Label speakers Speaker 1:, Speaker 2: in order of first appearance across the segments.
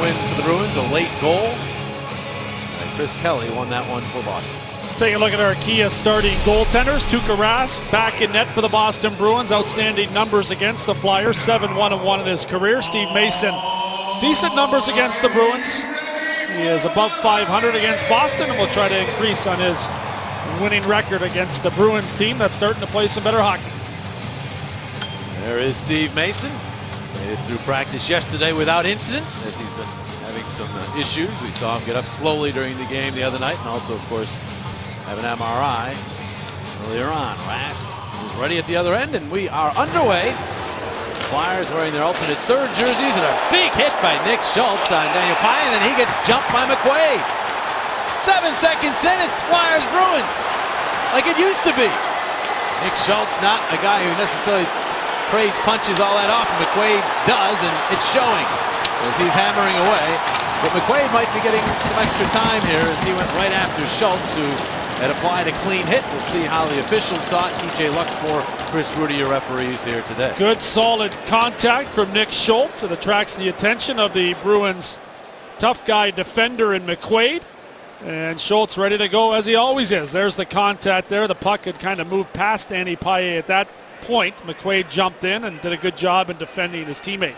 Speaker 1: win for the Bruins, a late goal. And Chris Kelly won that one for Boston.
Speaker 2: Let's take a look at our Kia starting goaltenders. Tuukka Rask back in net for the Boston Bruins. Outstanding numbers against the Flyers. 7-1-1 in his career. Steve Mason, decent numbers against the Bruins. He is above 500 against Boston and will try to increase on his winning record against a Bruins team that's starting to play some better hockey.
Speaker 1: There is Steve Mason. Made it through practice yesterday without incident, as he's been having some issues. We saw him get up slowly during the game the other night, and also, of course, have an MRI earlier on. Rask is ready at the other end, and we are underway. Flyers wearing their alternate third jerseys, and a big hit by Nick Schultz on Daniel Pye, and then he gets jumped by McQuaid. 7 seconds in, it's Flyers Bruins, like it used to be. Nick Schultz, not a guy who necessarily trades punches all that often. McQuaid does, and it's showing as he's hammering away. But McQuaid might be getting some extra time here as he went right after Schultz, who had applied a clean hit. We'll see how the officials saw it. TJ Luxmore, Chris Rudy, your referees here today.
Speaker 2: Good solid contact from Nick Schultz. It attracts the attention of the Bruins tough guy defender in McQuaid. And Schultz ready to go as he always is. There's the contact there. The puck had kind of moved past Andy Paille at that point. McQuaid jumped in and did a good job in defending his teammate.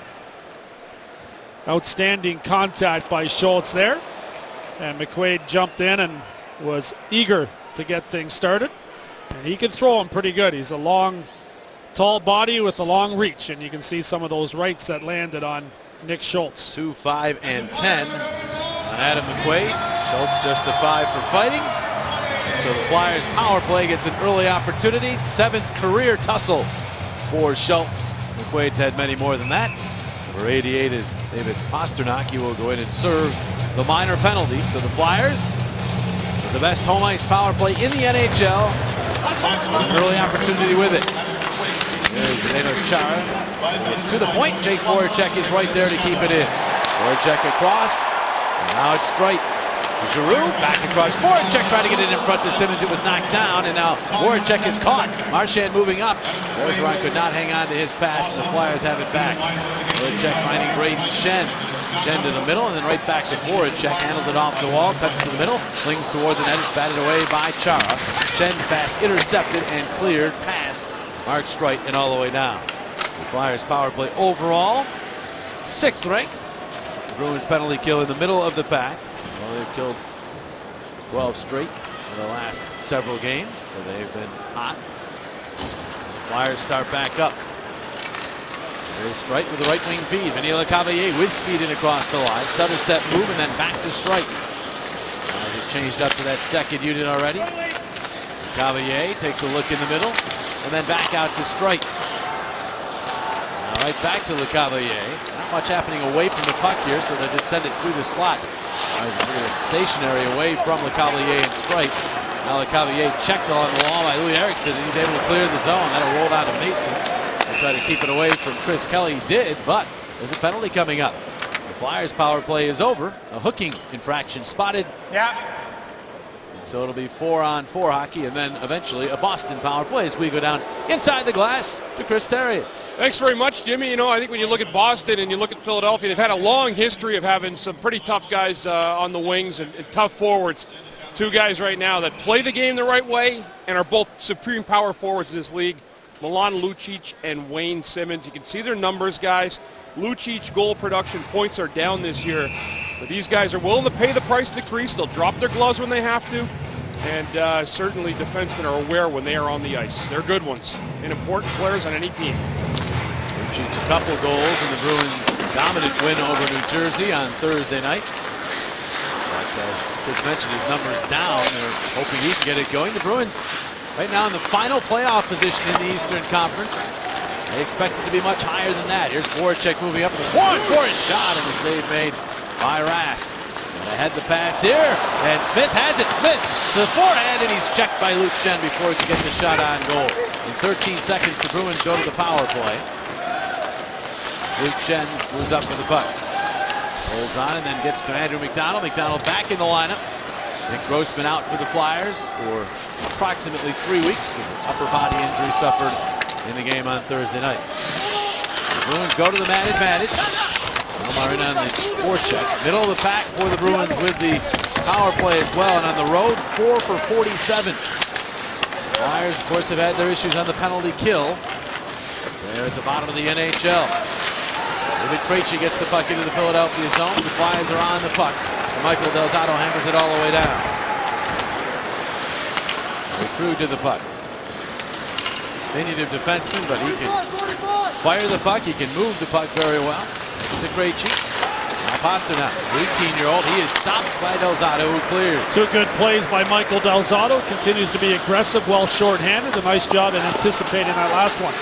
Speaker 2: Outstanding contact by Schultz there. And McQuaid jumped in and was eager to get things started. And he can throw him pretty good. He's a long, tall body with a long reach. And you can see some of those rights that landed on Nick Schultz.
Speaker 1: 2, 5, and 10 on Adam McQuaid. Schultz just a 5 for fighting. And so the Flyers power play gets an early opportunity. 7th career tussle for Schultz. McQuaid's had many more than that. Number 88 is David Pastrnak. He will go in and serve the minor penalty. So the Flyers, with the best home ice power play in the NHL, an early opportunity with it. There's Zdeno Chara. To the point. Jake Voracek is right there to keep it in. Voracek across. And now it's Streit. Giroux back across. Voracek trying to get it in front to Simmons. It was knocked down, and now Voracek is caught. Marchand moving up. Bergeron could not hang on to his pass, and the Flyers have it back. Voracek finding Braden Shen. Shen to the middle, and then right back to Voracek. Handles it off the wall, cuts to the middle, flings toward the net. It's batted away by Chara. Shen's pass intercepted and cleared past Mark Streit and all the way down. The Flyers power play overall 6th ranked. The Bruins penalty kill in the middle of the pack. Well, they've killed 12 straight in the last several games, so they've been hot. The Flyers start back up. There's Streit with the right wing feed. Vinny Lecavalier with speed in across the line. Stutter step move and then back to Streit. They've changed up to that second unit already. Lecavalier takes a look in the middle and then back out to Streit. Now right back to Lecavalier. Not much happening away from the puck here, so they just send it through the slot. Stationary away from Lecavalier and Streit. Now Lecavalier checked on the wall by Louis Eriksson, and he's able to clear the zone. That'll roll down to Mason. He'll try to keep it away from Chris Kelly. He did, but there's a penalty coming up. The Flyers power play is over. A hooking infraction spotted.
Speaker 3: Yeah.
Speaker 1: So it'll be 4-on-4 hockey, and then eventually a Boston power play as we go down inside the glass to Chris Terry.
Speaker 3: Thanks very much, Jimmy. You know, I think when you look at Boston and you look at Philadelphia, they've had a long history of having some pretty tough guys on the wings and tough forwards. 2 guys right now that play the game the right way and are both supreme power forwards in this league. Milan Lucic and Wayne Simmons. You can see their numbers, guys. Lucic goal production points are down this year. But these guys are willing to pay the price to the crease. They'll drop their gloves when they have to. And certainly defensemen are aware when they are on the ice. They're good ones and important players on any team.
Speaker 1: Lucic a couple goals in the Bruins' dominant win over New Jersey on Thursday night. But as Chris mentioned, his numbers down. They're hoping he can get it going. The Bruins right now in the final playoff position in the Eastern Conference. They expect it to be much higher than that. Here's Voracek moving up. 4-on-4 shot, and the save made by Rask. And ahead the pass here, and Smith has it. Smith to the forehand, and he's checked by Luke Schenn before he can get the shot on goal. In 13 seconds, the Bruins go to the power play. Luke Schenn moves up with the puck. Holds on and then gets to Andrew McDonald. McDonald back in the lineup. Nick Grossman out for the Flyers for approximately 3 weeks with an upper body injury suffered in the game on Thursday night. The Bruins go to the man advantage. are in on the forecheck. Middle of the pack for the Bruins with the power play as well. And on the road, 4 for 47. Flyers, of course, have had their issues on the penalty kill. They're at the bottom of the NHL. David Krejci gets the puck into the Philadelphia zone. The Flyers are on the puck. And Michael Del Zotto hammers it all the way down. Krug to the puck. Diminutive defenseman, but he can fire the puck. He can move the puck very well. To Krejci. Now Pasternak, 18-year-old. He is stopped by Del Zotto, who clears.
Speaker 2: 2 good plays by Michael Del Zotto. Continues to be aggressive, well shorthanded. A nice job in anticipating that last one.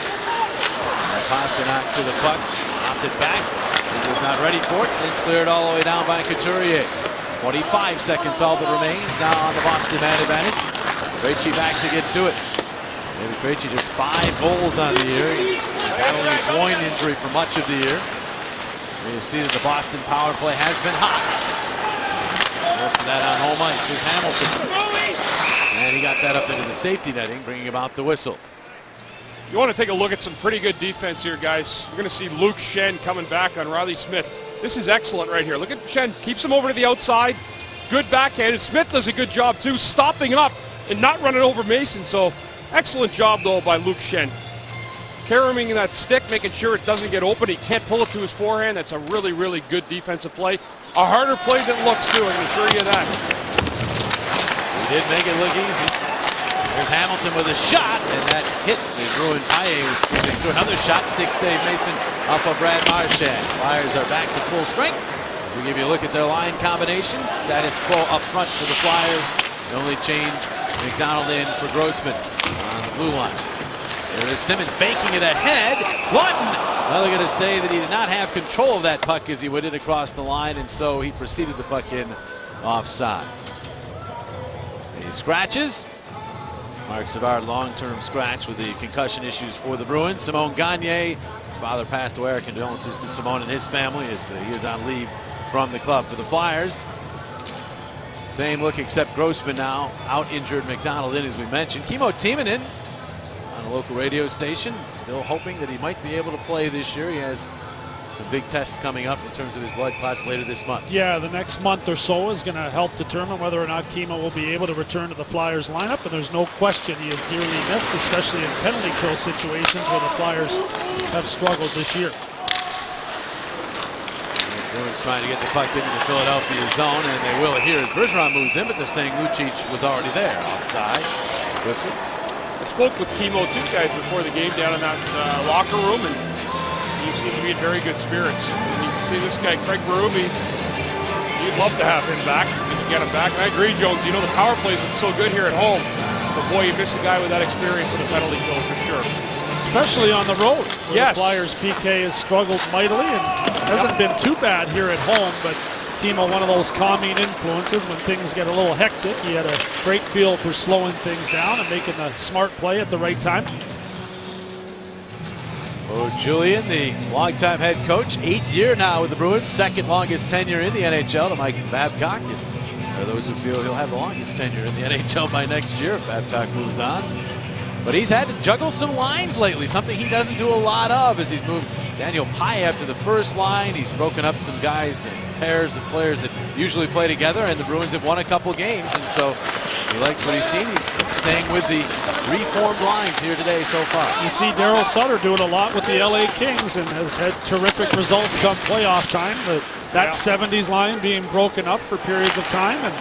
Speaker 1: Pasternak to the puck. Knocked it back. He was not ready for it. It's cleared all the way down by Couturier. 25 seconds all that remains. Now on the Boston man advantage. Krejci back to get to it. David Krejci just 5 goals on the year. Battling a groin injury for much of the year. You see that the Boston power play has been hot. Most of that on home ice. Here's Hamilton. And he got that up into the safety netting, bringing about the whistle.
Speaker 3: You want to take a look at some pretty good defense here, guys. You're going to see Luke Schenn coming back on Riley Smith. This is excellent right here. Look at Schenn. Keeps him over to the outside. Good backhand. And Smith does a good job, too, stopping up and not running over Mason. So excellent job, though, by Luke Schenn. Carrying that stick, making sure it doesn't get open. He can't pull it to his forehand. That's a really, really good defensive play. A harder play than it looks, too. I can assure you that.
Speaker 1: He did make it look easy. There's Hamilton with a shot, and that hit the Bruin. Paille was squeezing through another shot. Stick save Mason off of Brad Marchand. Flyers are back to full strength. As we give you a look at their line combinations, status quo up front for the Flyers. The only change, McDonald in for Grossman on the blue line. There is Simmons banking it ahead. Lawton! Well, they're going to say that he did not have control of that puck as he went in across the line, and so he preceded the puck in offside. He scratches. Mark Savard, long-term scratch with the concussion issues for the Bruins. Simon Gagne, his father passed away. Our condolences to Simon and his family as he is on leave from the club. For the Flyers, same look except Grossman now out injured. McDonald in, as we mentioned. Kimmo Timonen on a local radio station, still hoping that he might be able to play this year. He has some big tests coming up in terms of his blood clots later this month.
Speaker 2: Yeah, the next month or so is going to help determine whether or not Kimmo will be able to return to the Flyers lineup, and there's no question he is dearly missed, especially in penalty kill situations where the Flyers have struggled this year.
Speaker 1: The Bruins trying to get the puck into the Philadelphia zone, and they will here as Bergeron moves in, but they're saying Lucic was already there. Offside. Whistle.
Speaker 3: I spoke with Kimmo, too, guys, before the game down in that locker room, and he seems to be in very good spirits. And you can see this guy, Craig Berube, you'd love to have him back. You can get him back. And I agree, Jones. You know, the power play's been so good here at home. But boy, you miss a guy with that experience in the penalty kill for sure.
Speaker 2: Especially on the road, where
Speaker 3: yes.
Speaker 2: the Flyers PK has struggled mightily and hasn't been too bad here at home, but Kimmo, one of those calming influences when things get a little hectic. He had a great feel for slowing things down and making the smart play at the right time.
Speaker 1: Oh, Julian, the longtime head coach, 8th year now with the Bruins, second longest tenure in the NHL to Mike Babcock. And there are those who feel he'll have the longest tenure in the NHL by next year if Babcock moves on. But he's had to juggle some lines lately, something he doesn't do a lot of as he's moved Daniel Paille up to the first line. He's broken up some guys, some pairs of players that usually play together, and the Bruins have won a couple games, and so he likes what he's seen. He's staying with the reformed lines here today so far.
Speaker 2: You see Daryl Sutter doing a lot with the LA Kings and has had terrific results come playoff time. But that 70s line being broken up for periods of time, and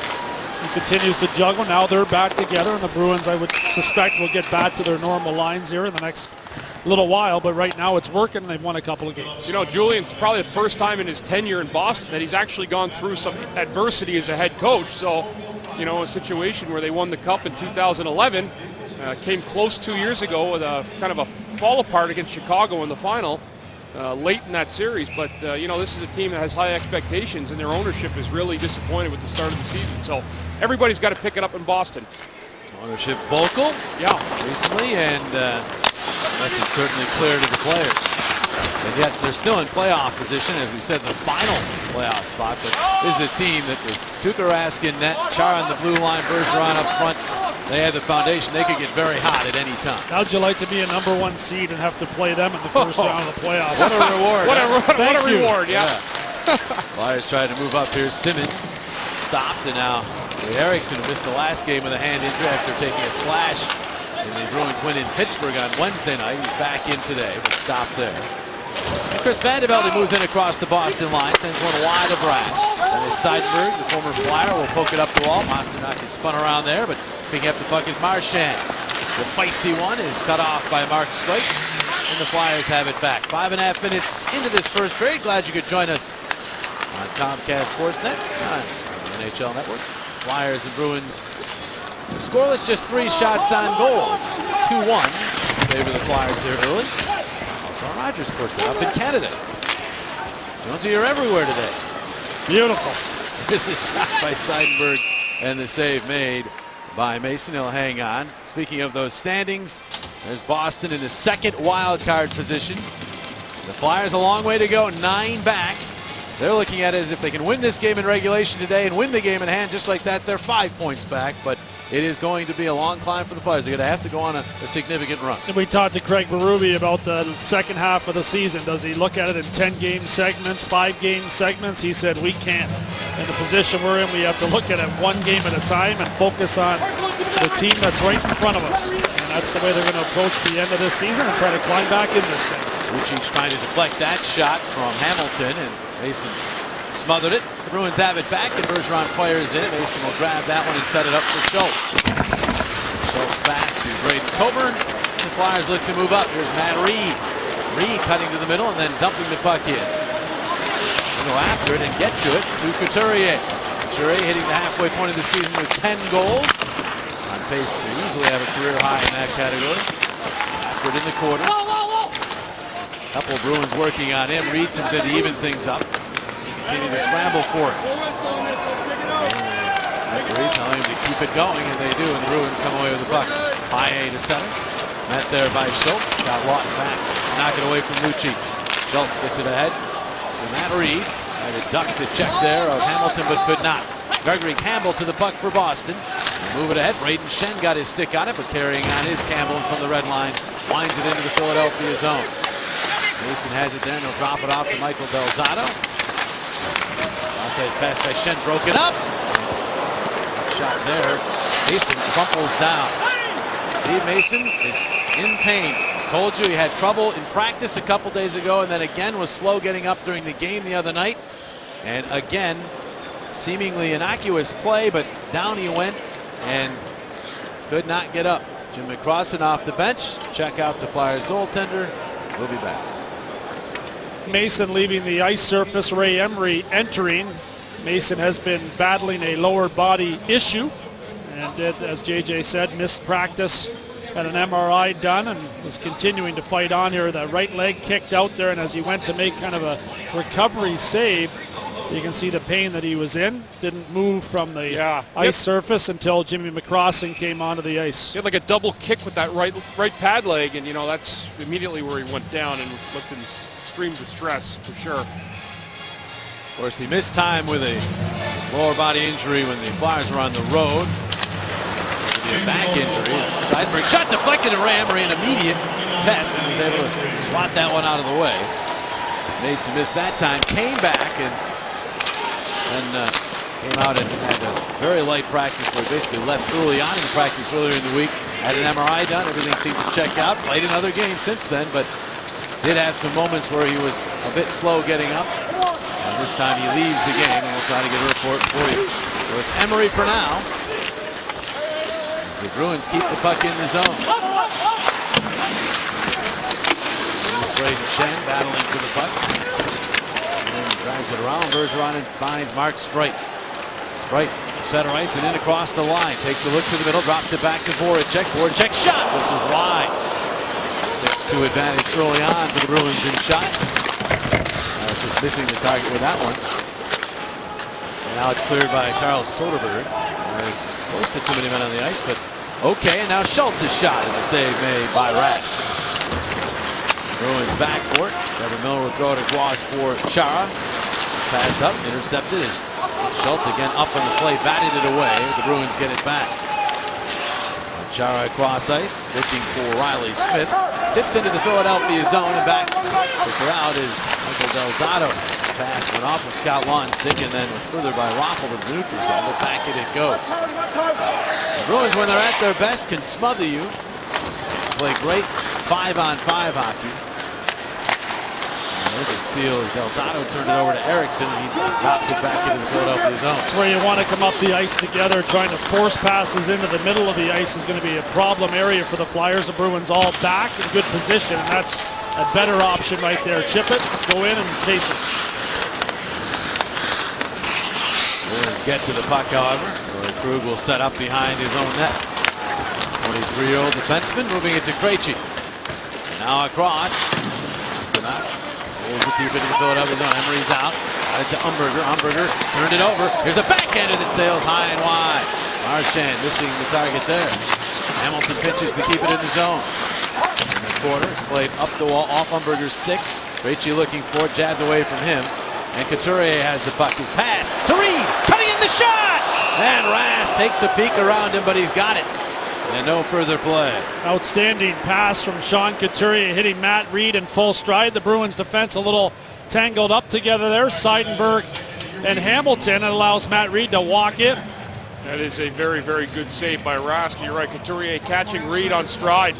Speaker 2: he continues to juggle. Now they're back together, and the Bruins, I would suspect, will get back to their normal lines here in the next little while, but right now it's working and they've won a couple of games.
Speaker 3: You know, Julian's probably the first time in his tenure in Boston that he's actually gone through some adversity as a head coach. So, you know, a situation where they won the Cup in 2011, came close 2 years ago with a kind of a fall apart against Chicago in the final late in that series. But, you know, this is a team that has high expectations, and their ownership is really disappointed with the start of the season. So everybody's got to pick it up in Boston.
Speaker 1: Ownership vocal, recently, and message certainly clear to the players. And yet they're still in playoff position, as we said, in the final playoff spot. But this is a team that with Tuukka Rask in net, Chara on the blue line, Bergeron up front, they had the foundation. They could get very hot at any time.
Speaker 2: How'd you like to be a #1 seed and have to play them in the first round of the playoffs?
Speaker 1: What a reward.
Speaker 3: What a reward, yeah.
Speaker 1: Flyers trying to move up here. Simmons stopped, and now Eriksson, who missed the last game with a hand injury after taking a slash in the Bruins win in Pittsburgh on Wednesday night. He's back in today, but stopped there. And Chris Vandevelde moves in across the Boston line, sends one wide of Rask. That is Seidenberg, the former Flyer, will poke it up the wall. Pastrnak is spun around there, but picking up the puck is Marchand. The feisty one is cut off by Mark Streit, and the Flyers have it back. 5.5 minutes into this first period. Glad you could join us on Comcast Sportsnet, on the NHL Network. Flyers and Bruins scoreless, just 3 shots on goal. 2-1 favor the Flyers here early. Also on Rogers Sportsnet up in Canada. Jonesy, you're everywhere today.
Speaker 2: Beautiful.
Speaker 1: Here's the shot by Seidenberg and the save made by Mason. He'll hang on. Speaking of those standings, there's Boston in the second wild card position. The Flyers a long way to go, 9 back. They're looking at it as if they can win this game in regulation today and win the game in hand just like that, they're 5 points back. But it is going to be a long climb for the Flyers. They're going to have to go on a significant run.
Speaker 2: And we talked to Craig Berube about the second half of the season. Does he look at it in 10-game segments, 5-game segments? He said we can't. In the position we're in, we have to look at it 1 game at a time and focus on the team that's right in front of us. And that's the way they're going to approach the end of this season and try to climb back in this thing.
Speaker 1: Lucic trying to deflect that shot from Hamilton, and Mason smothered it. The Bruins have it back, and Bergeron fires in. Mason will grab that one and set it up for Schultz. Schultz pass to Braden Coburn. The Flyers look to move up. Here's Matt Reed. Reed cutting to the middle and then dumping the puck in. They'll go after it and get to it to Couturier. Couturier hitting the halfway point of the season with 10 goals. On pace to easily have a career high in that category. After it in the corner. Couple of Bruins working on him. Reed comes in to even things up. Continue to scramble for it. Referee telling him to keep it going, and they do, and the Bruins come away with the puck. High A to center. Met there by Schultz. Got Lawton back. Knock it away from Lucic. Schultz gets it ahead to Matt Reed. Tried to duck the check there of Hamilton, but could not. Gregory Campbell to the puck for Boston. Move it ahead. Braden Shen got his stick on it, but carrying on his Campbell from the red line. Winds it into the Philadelphia zone. Mason has it there, and he'll drop it off to Michael Belzado. Outside pass by Shen, broken up. Shot there. Mason crumples down. Steve Mason is in pain. Told you he had trouble in practice a couple days ago, and then again was slow getting up during the game the other night. And again, seemingly innocuous play, but down he went and could not get up. Jim McCrossin off the bench. Check out the Flyers goaltender. We'll be back.
Speaker 2: Mason leaving the ice surface, Ray Emery entering. Mason has been battling a lower body issue and did, as JJ said, missed practice, had an MRI done, and was continuing to fight on here. That right leg kicked out there, and as he went to make kind of a recovery save, you can see the pain that he was in. Didn't move from the ice surface until Jimmy McCrossin came onto the ice.
Speaker 3: He had like a double kick with that right pad leg, and that's immediately where he went down and looked in extreme distress for sure.
Speaker 1: Of course, he missed time with a lower body injury when the Flyers were on the road. Maybe a back injury. Seidenberg shot deflected, and Ray Emery an immediate test and was able to swat that one out of the way. Mason missed that time, came back, and then came out and had a very light practice where he basically left early on in the practice earlier in the week. Had an MRI done, everything seemed to check out. Played another game since then, but did have some moments where he was a bit slow getting up. And this time he leaves the game, and we'll try to get a report for you. So it's Emery for now. The Bruins keep the puck in the zone. Braden Shen battling for the puck. And drives it around. Bergeron and finds Mark Streit. Streit center ice and in across the line. Takes a look to the middle, drops it back to Voracek. Voracek shot. This is wide. 6-2 advantage early on for the Bruins in shots. Just missing the target with that one. And now it's cleared by Carl Soderberg. There's close to too many men on the ice, but okay. And now Schultz's shot is a save made by Rask. Bruins back for it. Trevor Miller will throw it across for Chara. Pass up, intercepted. As Schultz again up on the play, batted it away. The Bruins get it back. Chara across ice, looking for Riley Smith. Tips into the Philadelphia zone, and back to the crowd is Michael Belzado. pass went off of Scott Lonstick and then was furthered by Raffel to the neutral zone, but back it goes. The Bruins, when they're at their best, can smother you. Play great 5-on-5 hockey. And there's a steal as Delzato turned it over to Erickson, and he drops it back into the Philadelphia zone.
Speaker 2: That's where you want to come up the ice together. Trying to force passes into the middle of the ice is going to be a problem area for the Flyers. The Bruins all back in good position, and that's a better option right there. Chip it, go in, and chase it.
Speaker 1: Bruins get to the puck, however. Torrey Krug will set up behind his own net. 23-year-old defenseman moving it to Krejci. Now across. Just enough. Holds it deep into the Philadelphia zone. Emery's out. Got it to Umberger. Umberger turned it over. Here's a backhander that sails high and wide. Marchand missing the target there. Hamilton pitches to keep it in the zone. In the corner, it's played up the wall, off Umberger's stick. Krejci looking for it, jabbed away from him. And Couturier has the puck. His pass to Reed, cutting in the shot! And Rask takes a peek around him, but he's got it. And no further play.
Speaker 2: Outstanding pass from Sean Couturier, hitting Matt Reed in full stride. The Bruins defense a little tangled up together there. Seidenberg and Hamilton. It allows Matt Reed to walk in.
Speaker 3: That is a very, very good save by Rask. You're right, Couturier catching Reed on stride,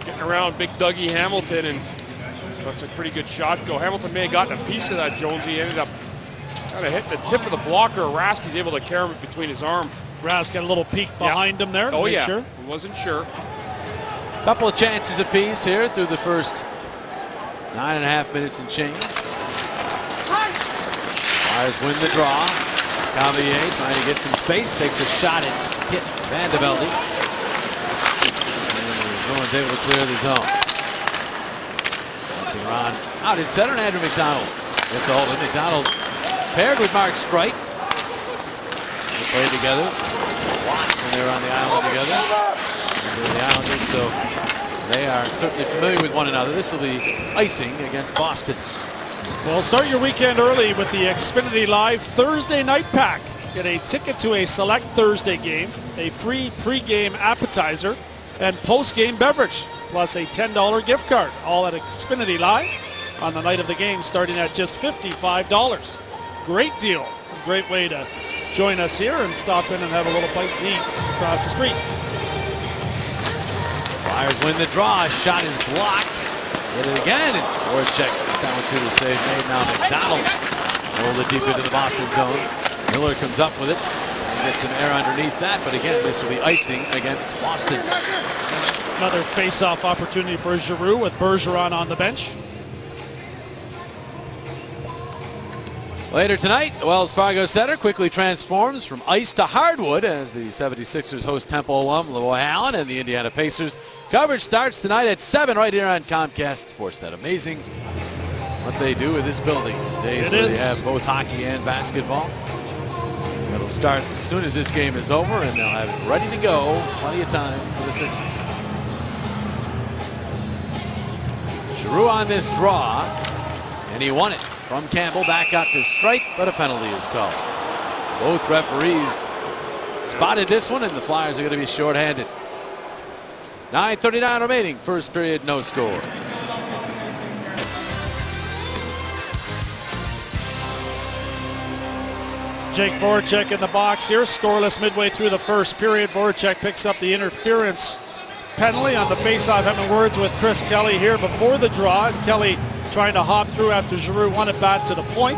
Speaker 3: getting around big Dougie Hamilton, and that's a pretty good shot go. Hamilton may have gotten a piece of that, Jones. He ended up kind of hitting the tip of the blocker. Rask, he's able to carry him between his arm.
Speaker 2: Rask got a little peek behind him there.
Speaker 3: Oh, yeah.
Speaker 2: Sure.
Speaker 3: He wasn't sure.
Speaker 1: Couple of chances apiece here through the first 9.5 minutes and change. Flyers win the draw. Cavalier trying to get some space, takes a shot at hit Vandevelde. And the Bruins able to clear the zone. Bouncing around out in center, and Andrew McDonald gets a hold of McDonald paired with Mark Streit. They played together a lot when they were on the island together. The Islanders, so they are certainly familiar with one another. This will be icing against Boston.
Speaker 2: Well, start your weekend early with the Xfinity Live Thursday night pack. Get a ticket to a select Thursday game, a free pregame appetizer, and postgame beverage, plus a $10 gift card. All at Xfinity Live on the night of the game, starting at just $55. Great deal. A great way to join us here and stop in and have a little bite to eat across the street.
Speaker 1: Flyers win the draw. Shot is blocked. Get it again, and Voracek down to the save made. Now McDonald rolled it deep into the Boston zone. Miller comes up with it and gets some air underneath that, but again, this will be icing against Boston.
Speaker 2: Another face-off opportunity for Giroux with Bergeron on the bench.
Speaker 1: Later tonight, the Wells Fargo Center quickly transforms from ice to hardwood as the 76ers host Temple alum Leroy Allen and the Indiana Pacers. Coverage starts tonight at 7 right here on Comcast Sportsnet. Amazing what they do with this building. Days where they have both hockey and basketball. It'll start as soon as this game is over, and they'll have it ready to go. Plenty of time for the Sixers. Giroux on this draw, and he won it. From Campbell back out to Streit, but a penalty is called. Both referees spotted this one, and the Flyers are going to be shorthanded. 9:39 remaining, first period, no score.
Speaker 2: Jake Voracek in the box here, scoreless midway through the first period. Voracek picks up the interference penalty on the faceoff. Having words with Chris Kelly here before the draw. And Kelly trying to hop through after Giroux won it back to the point.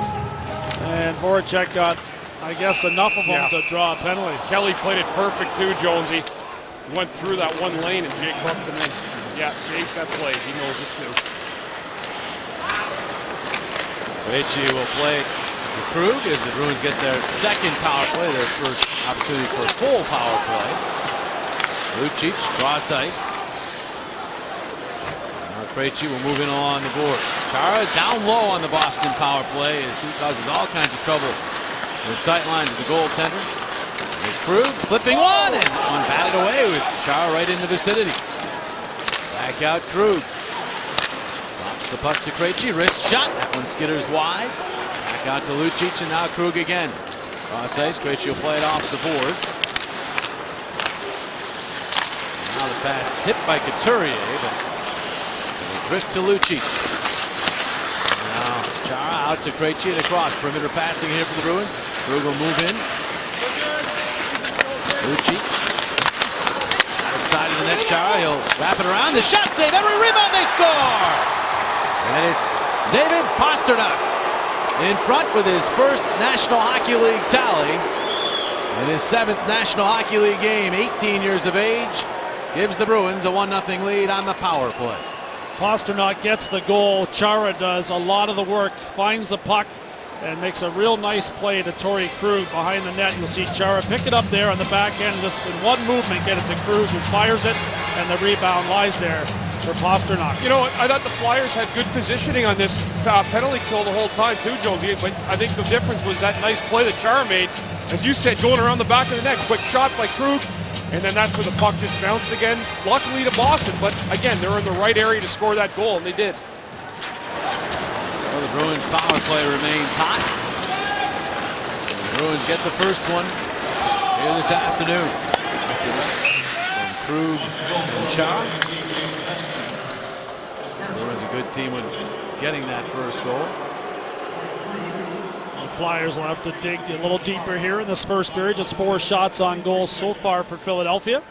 Speaker 2: And Voracek got, I guess, enough of him to draw a penalty.
Speaker 3: Kelly played it perfect too, Jonesy. Went through that one lane and Jake bumped him in. Yeah, Jake, that play, he knows it too.
Speaker 1: Krejci will play the Krug as the Bruins get their second power play, their first opportunity for a full power play. Lucic, cross ice. Krejci will move in along the board. Chara down low on the Boston power play as he causes all kinds of trouble in the sight line to the goaltender. There's Krug flipping one, and one batted away with Chara right in the vicinity. Back out Krug. Drops the puck to Krejci. Wrist shot. That one skitters wide. Back out to Lucic, and now Krug again. Cross ice. Krejci will play it off the boards. Now the pass tipped by Couturier, but drift to Lucic. Now Chara out Out to Krejci and across. Perimeter passing here for the Bruins. Krug will move in. Lucic. Outside of the net, Chara. He'll wrap it around. The shot save. Every rebound, they score! And it's David Pastrnak in front with his first National Hockey League tally. In his 7th National Hockey League game, 18 years of age, gives the Bruins a 1-0 lead on the power play.
Speaker 2: Pastrnak gets the goal. Chara does a lot of the work, finds the puck, and makes a real nice play to Torrey Krug behind the net. You'll see Chara pick it up there on the back end, just in one movement, get it to Krug, who fires it, and the rebound lies there for Pastrnak.
Speaker 3: You know what? I thought the Flyers had good positioning on this penalty kill the whole time too, Jonesy. But I think the difference was that nice play that Chara made. As you said, going around the back of the net. Quick shot by Krug. And then that's where the puck just bounced again. Luckily to Boston. But again, they're in the right area to score that goal, and they did.
Speaker 1: So the Bruins power play remains hot. The Bruins get the first one here this afternoon. From Krug and Chara. The Bruins a good team with getting that first goal.
Speaker 2: The Flyers will have to dig a little deeper here in this first period. Just 4 shots on goal so far for Philadelphia.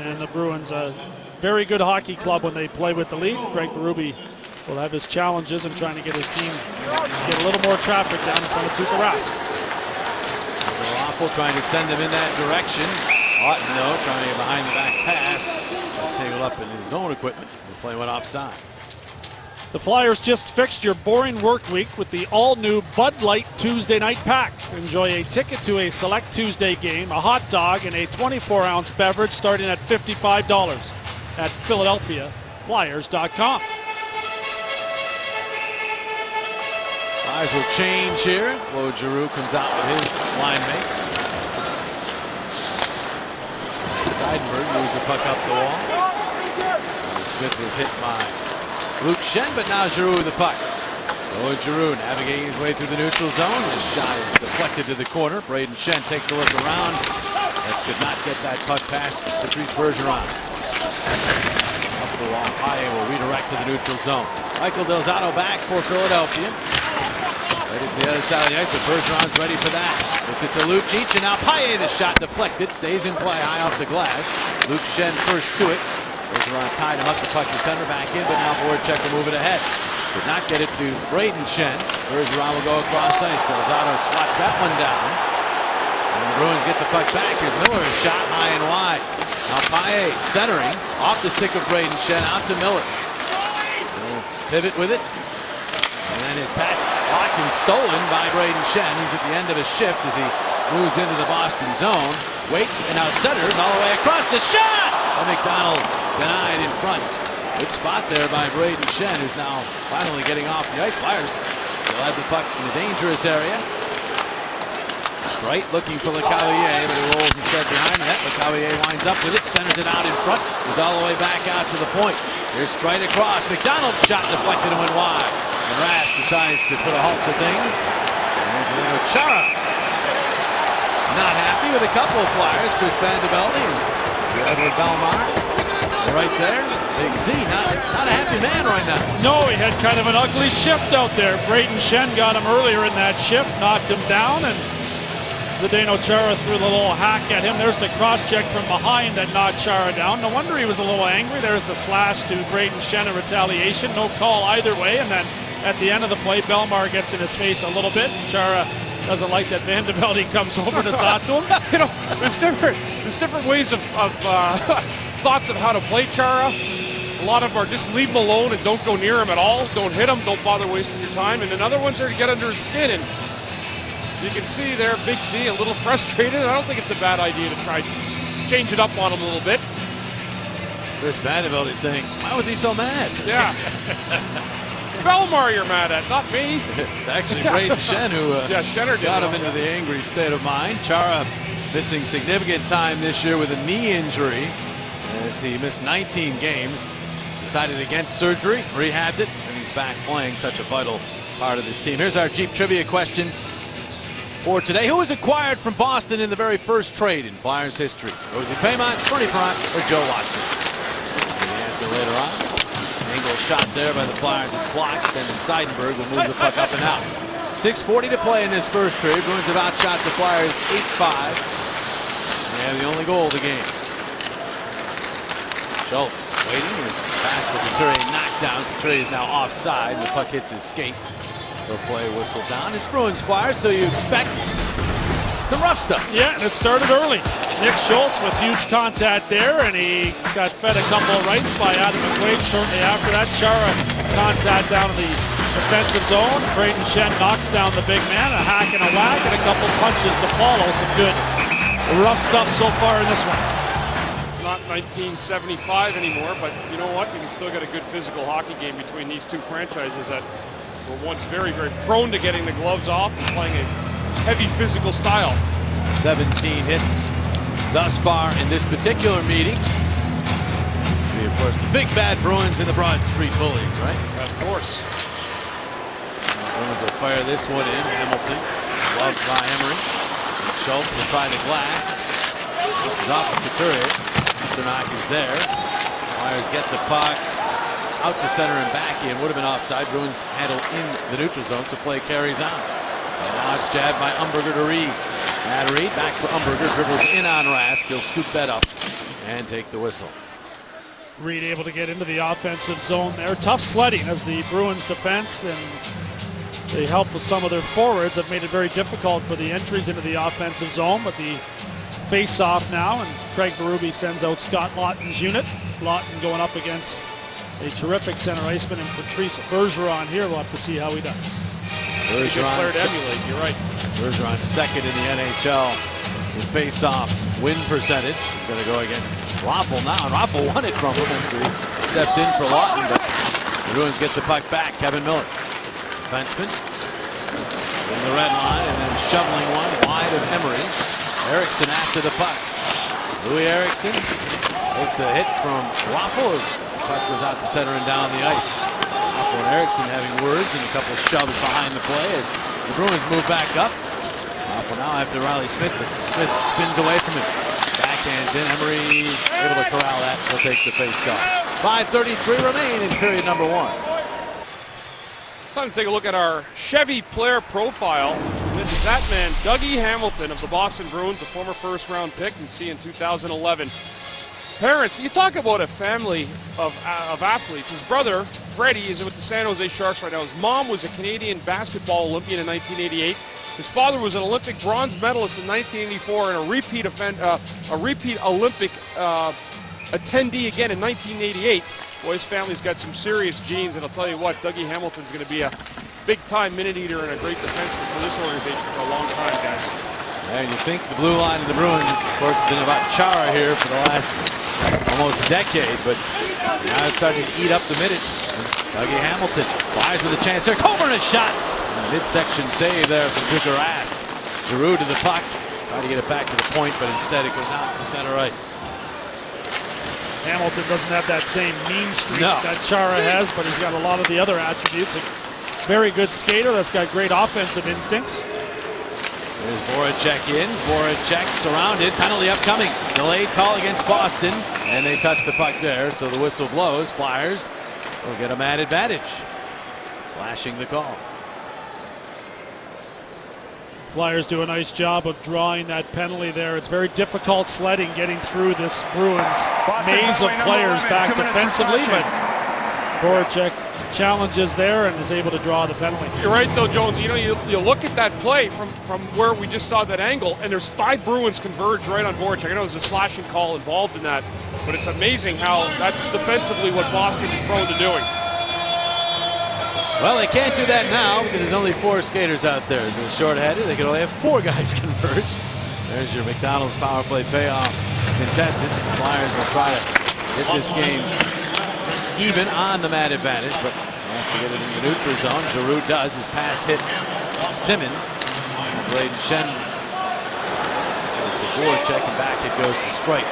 Speaker 2: And the Bruins, a very good hockey club when they play with the lead. Craig Berube will have his challenges in trying to get his team get a little more traffic down in front of Tuukka Rask.
Speaker 1: They're awful trying to send him in that direction. Otten, though, trying a behind-the-back pass. Tangled up in his own equipment. The play went offside.
Speaker 2: The Flyers just fixed your boring work week with the all-new Bud Light Tuesday Night Pack. Enjoy a ticket to a select Tuesday game, a hot dog, and a 24-ounce beverage starting at $55 at PhiladelphiaFlyers.com.
Speaker 1: Flyers will change here. Claude Giroux comes out with his line mates. Seidenberg moves the puck up the wall. Smith was hit by Luke Schenn, but now Giroux with the puck. So Giroux navigating his way through the neutral zone. His shot is deflected to the corner. Braden Schenn takes a look around, but could not get that puck past Patrice Bergeron. Up the wall, Paille will redirect to the neutral zone. Michael Del Zotto back for Philadelphia. Right to the other side of the ice, but Bergeron's ready for that. It's it to Lucic, and now Paille, the shot deflected, stays in play high off the glass. Luke Schenn first to it. Bergeron tied him up, the puck to center back in, but now Voracek will move it ahead. Could not get it to Braden Schenn. Bergeron will go across ice. Del Zotto swats that one down. And the Bruins get the puck back. Here's Miller, a shot high and wide. Now Paille centering off the stick of Braden Schenn out to Miller. He'll pivot with it. And then his pass blocked and stolen by Braden Schenn. He's at the end of his shift as he moves into the Boston zone. Waits and now centers all the way across. The shot! But McDonald denied in front. Good spot there by Braden Schenn, who's now finally getting off the ice. Flyers still have the puck in the dangerous area. Bright looking for LeCavalier, but he rolls instead behind the net. LeCavalier winds up with it, centers it out in front. Goes all the way back out to the point. Here's straight across. McDonald's shot deflected and went wide. And Rask decides to put a halt to things. And there's a little Chara. Not happy with a couple of Flyers. Chris Vandevelde and Edward Bellemare. Right there. Big Z, not a happy man right now.
Speaker 2: No, he had kind of an ugly shift out there. Braden Schenn got him earlier in that shift, knocked him down, and Zdeno Chara threw a little hack at him. There's the cross-check from behind that knocked Chara down. No wonder he was a little angry. There's a slash to Braden Schenn in retaliation. No call either way, and then at the end of the play, Bellemare gets in his face a little bit. Chara doesn't like that Vandevelde comes over to talk to him.
Speaker 3: You know, there's different ways of thoughts of how to play Chara. A lot of them are just leave him alone and don't go near him at all. Don't hit him. Don't bother wasting your time. And then other ones are to get under his skin. And you can see there, Big C a little frustrated. I don't think it's a bad idea to try to change it up on him a little bit.
Speaker 1: Chris Vandevelde is saying, why was he so mad?
Speaker 3: Yeah. Bellemare you're mad at, not me.
Speaker 1: It's actually Braden Schenn who got him into the angry state of mind. Chara missing significant time this year with a knee injury as he missed 19 games. Decided against surgery, rehabbed it, and he's back playing such a vital part of this team. Here's our Jeep trivia question for today. Who was acquired from Boston in the very first trade in Flyers history? Rosie Paymont, Bernie Parent, or Joe Watson? The answer later on. Angle shot there by the Flyers is blocked. Then Seidenberg will move the puck up and out. 6:40 to play in this first period. Bruins have outshot the Flyers 8-5. They have the only goal of the game. Schultz waiting. His pass for Couturier knocked down. Couturier is now offside. And the puck hits his skate. So play whistle down. It's Bruins Flyers, so you expect some rough stuff.
Speaker 2: Yeah, and it started early. Nick Schultz with huge contact there, and he got fed a couple of rights by Adam McQuaid shortly after that. Chara contact down in the defensive zone. Braden Shen knocks down the big man, a hack and a whack, and a couple punches to follow. Some good rough stuff so far in this one.
Speaker 3: It's not 1975 anymore, but you know what? You can still get a good physical hockey game between these two franchises that were once very, very prone to getting the gloves off and playing a heavy physical style.
Speaker 1: 17 hits thus far in this particular meeting. This to be, of course, the big bad Bruins and the Broad Street Bullies, right?
Speaker 3: Of course.
Speaker 1: Bruins will fire this one in. Hamilton, loved by Emery. Schultz will try the glass. This is off of Couturier. Pasternak is there. Flyers get the puck out to center and back in. Would have been offside. Bruins handle in the neutral zone, so play carries on. And now it's jabbed by Umberger to Reed. Matt Reed back for Umberger. Dribbles in on Rask. He'll scoop that up and take the whistle.
Speaker 2: Reed able to get into the offensive zone there. Tough sledding as the Bruins defense, and they help with some of their forwards, have made it very difficult for the entries into the offensive zone. But the face-off now, and Craig Berube sends out Scott Lawton's unit. Lawton going up against a terrific center iceman in Patrice Bergeron here. We'll have to see how he does.
Speaker 3: Bergeron to emulate, you're right.
Speaker 1: Bergeron second in the NHL in face-off win percentage. He's going to go against Raffl now, and Raffl won it from him. He stepped in for Lawton, but the Bruins get the puck back. Kevin Miller, defenseman, in the red line, and then shoveling one wide of Emery. Eriksson after the puck. Louis Eriksson takes a hit from Raffl. The puck goes out to center and down the ice. Raffl and Eriksson having words and a couple shoves behind the play as the Bruins move back up. Raffl now after Riley Smith, but Smith spins away from him. Backhands in. Emery able to corral that. He'll take the face off. 5:33 remain in period number one.
Speaker 3: Time to take a look at our Chevy player profile. This is that man, Dougie Hamilton of the Boston Bruins, a former first-round pick, and see in 2011. Parents, you talk about a family of athletes. His brother, Freddie, is with the San Jose Sharks right now. His mom was a Canadian basketball Olympian in 1988. His father was an Olympic bronze medalist in 1984 and a repeat Olympic attendee again in 1988. Boy, his family's got some serious genes, and I'll tell you what, Dougie Hamilton's going to be a big-time minute eater and a great defenseman for this organization for a long time, guys.
Speaker 1: And you think the blue line of the Bruins has, of course, been about Chara here for the last almost decade, but now it's starting to eat up the minutes. Dougie Hamilton flies with a chance there. Coburn a shot. Midsection save there from Tuukka Rask. Giroux to the puck. Trying to get it back to the point, but instead it goes out to center ice.
Speaker 2: Hamilton doesn't have that same mean streak
Speaker 1: No.
Speaker 2: that Chara has, but he's got a lot of the other attributes. A very good skater that's got great offensive instincts.
Speaker 1: There's Voracek in. Voracek surrounded. Penalty upcoming. Delayed call against Boston, and they touch the puck there, so the whistle blows. Flyers will get a man advantage. Slashing the call.
Speaker 2: Flyers do a nice job of drawing that penalty there. It's very difficult sledding getting through this Bruins maze of players back defensively, but Voracek challenges there and is able to draw the penalty.
Speaker 3: You're right, though, Jones. You know, you look at that play from where we just saw that angle, and there's 5 Bruins converge right on Voracek. I know there's a slashing call involved in that, but it's amazing how that's defensively what Boston is prone to doing.
Speaker 1: Well, they can't do that now because there's only 4 skaters out there. So they're short-headed. They can only have 4 guys converge. There's your McDonald's power play payoff contested. The Flyers will try to get this game even on the man advantage, but they have to get it in the neutral zone. Giroux does. His pass hit Simmons. Braden Shen to Voracek, and back it goes to Streit.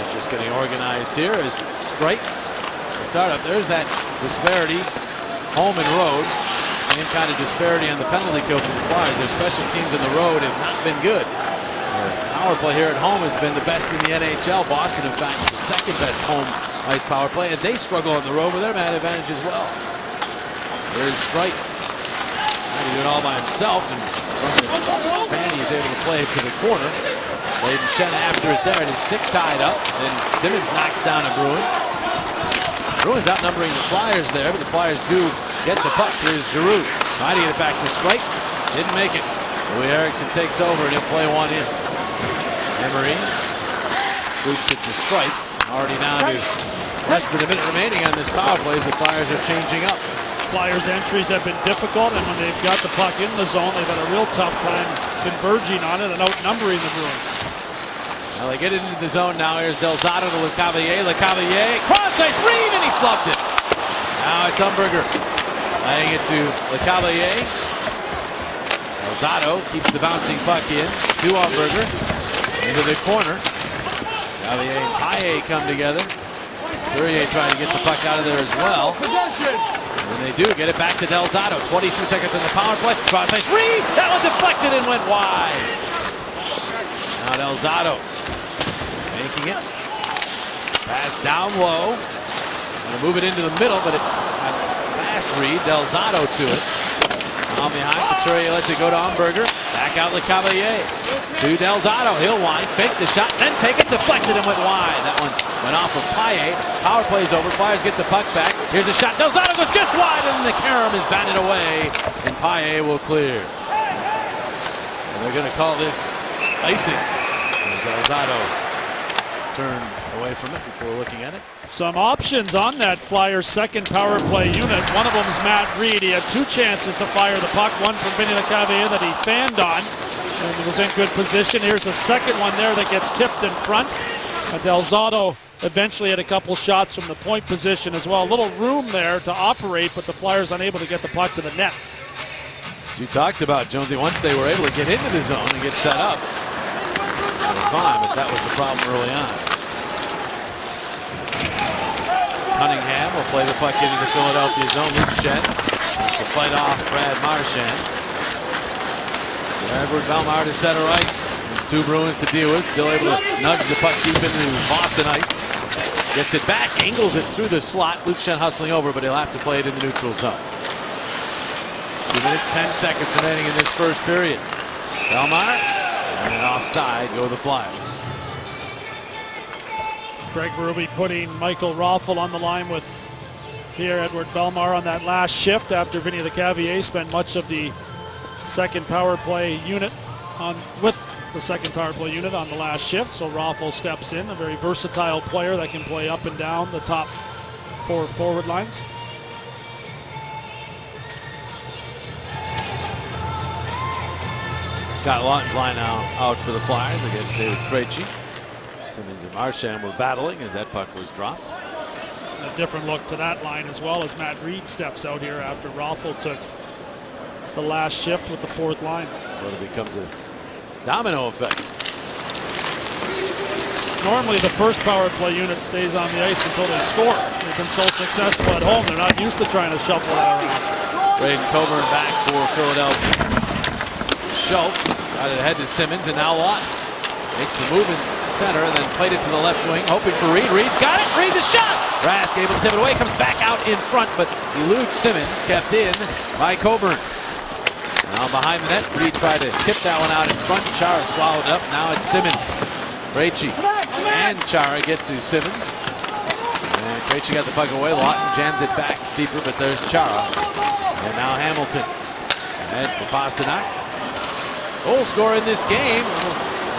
Speaker 1: It's just getting organized here as Streit, the startup. There's that disparity. Home and road, same kind of disparity on the penalty kill for the Flyers. Their special teams on the road have not been good. Their power play here at home has been the best in the NHL. Boston, in fact, the second best home Nice power play, and they struggle on the road with their man advantage as well. There's Strite. Trying to do it all by himself, and Fanny is able to play it to the corner. Layden Schenn after it there, and his stick tied up. Then Simmons knocks down a Bruin. Bruins outnumbering the Flyers there, but the Flyers do get the puck. Here's Giroux trying to get it back to Strite. Didn't make it. Louis Eriksson takes over, and he'll play one in. Emery scoops it to Strite. Already down to less than a minute remaining on this power play as the Flyers are changing up.
Speaker 2: Flyers' entries have been difficult, and when they've got the puck in the zone, they've had a real tough time converging on it and outnumbering the Bruins.
Speaker 1: Well, they get it into the zone now. Here's Del Zotto to LeCavalier. LeCavalier, cross-ice, Reed, and he flubbed it. Now it's Umberger laying it to LeCavalier. Del Zotto keeps the bouncing puck in to Umberger into the corner. LeCavalier and Paille come together. Courier trying to get the puck out of there as well. And they do get it back to Del Zotto. 22 seconds on the power play. Cross-ice, Reed! That was deflected and went wide. Now Del Zotto making it. Pass down low. Gonna move it into the middle, but it had a fast read. Del Zotto to it. On behind, Couturier lets it go to Umberger. Back out LeCavalier. To Del Zotto. He'll wind, fake the shot, then take it, deflected and went wide. That one went off of Paille. Power play's over. Flyers get the puck back. Here's a shot. Del Zotto goes just wide, and the carom is batted away, and Paille will clear. And they're going to call this icing. As Del Zotto turned away from it before looking at it.
Speaker 2: Some options on that Flyers second power play unit. One of them is Matt Reed. He had two chances to fire the puck. One from Vinny LeCavalier that he fanned on and was in good position. Here's a second one there that gets tipped in front. Del Zotto eventually had a couple shots from the point position as well. A little room there to operate, but the Flyers unable to get the puck to the net.
Speaker 1: You talked about, Jonesy, once they were able to get into the zone and get set up, they were fine, but that was the problem early on. Cunningham will play the puck into the Philadelphia zone. Luke Schenn to fight off Brad Marchand. Edward Bellemare to center ice. There's two Bruins to deal with. Still able to nudge the puck deep into Boston ice. Gets it back, angles it through the slot. Luke Schenn hustling over, but he'll have to play it in the neutral zone. 2 minutes, 10 seconds remaining in this first period. Bellemare, and an offside go the Flyers.
Speaker 2: Greg Berube putting Michael Raffl on the line with Pierre-Edouard Bellemare on that last shift after Vinny LeCavalier spent much of the second power play unit with the second power play unit on the last shift. So Raffl steps in, a very versatile player that can play up and down the top four forward lines.
Speaker 1: Scott Laughton's line now out for the Flyers against David Krejci. Simmons and Marchand were battling as that puck was dropped.
Speaker 2: A different look to that line as well as Matt Reed steps out here after Raffl took the last shift with the fourth line.
Speaker 1: So it becomes a domino effect.
Speaker 2: Normally the first power play unit stays on the ice until they score. They've been so successful at home, they're not used to trying to shuffle that around.
Speaker 1: Braden Coburn back for Philadelphia. Schultz got it ahead to Simmons, and now Laughton makes the move in center and then played it to the left wing, hoping for Reed. Reed's got it. Reed the shot. Rask able to tip it away, comes back out in front, but eludes Simmons, kept in by Coburn. Now behind the net, Reed tried to tip that one out in front. Chara swallowed up. Now it's Simmons. Krejci and Chara get to Simmons. And Krejci got the puck away. Laughton jams it back deeper, but there's Chara. And now Hamilton. Ahead for Pastrnak. Goal scorer in this game.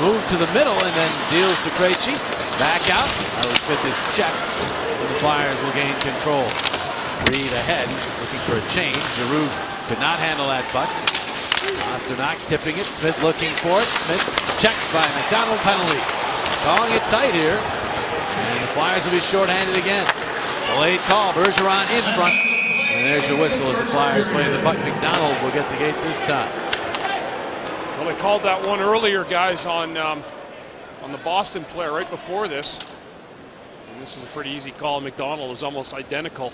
Speaker 1: Move to the middle and then deals to Krejci. Back out. Riley Smith is checked. And the Flyers will gain control. Reed ahead, looking for a change. Giroux could not handle that puck. Pastrnak tipping it. Smith looking for it. Smith checked by McDonald, penalty. Calling it tight here. And the Flyers will be shorthanded again. Delayed call. Bergeron in front. And there's your whistle as the Flyers play the puck. McDonald will get the gate this time.
Speaker 3: Well, they called that one earlier, guys, on the Boston player right before this. And this is a pretty easy call. McDonald is almost identical.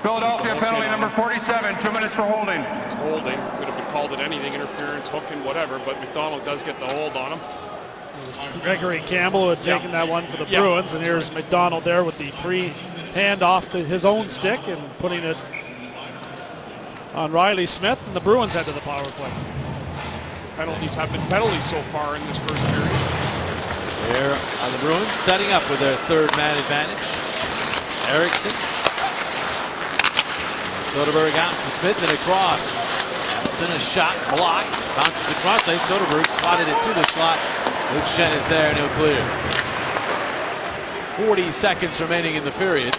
Speaker 4: Philadelphia penalty number 47, 2 minutes for holding.
Speaker 3: It's holding. Could have been called at anything, interference, hooking, whatever, but McDonald does get the hold on him.
Speaker 2: Gregory Campbell had taken that one for the Bruins, and here's McDonald there with the free hand off his own stick and putting it on Riley Smith, and the Bruins head to the power play.
Speaker 3: Penalties have been penalties so far in this first period.
Speaker 1: Here are the Bruins setting up with their third man advantage. Eriksson. Soderberg out to Smith and across. Hamilton a shot blocked. Bounces across. Soderberg swatted it to the slot. Luke Schenn is there and he'll clear. 40 seconds remaining in the period.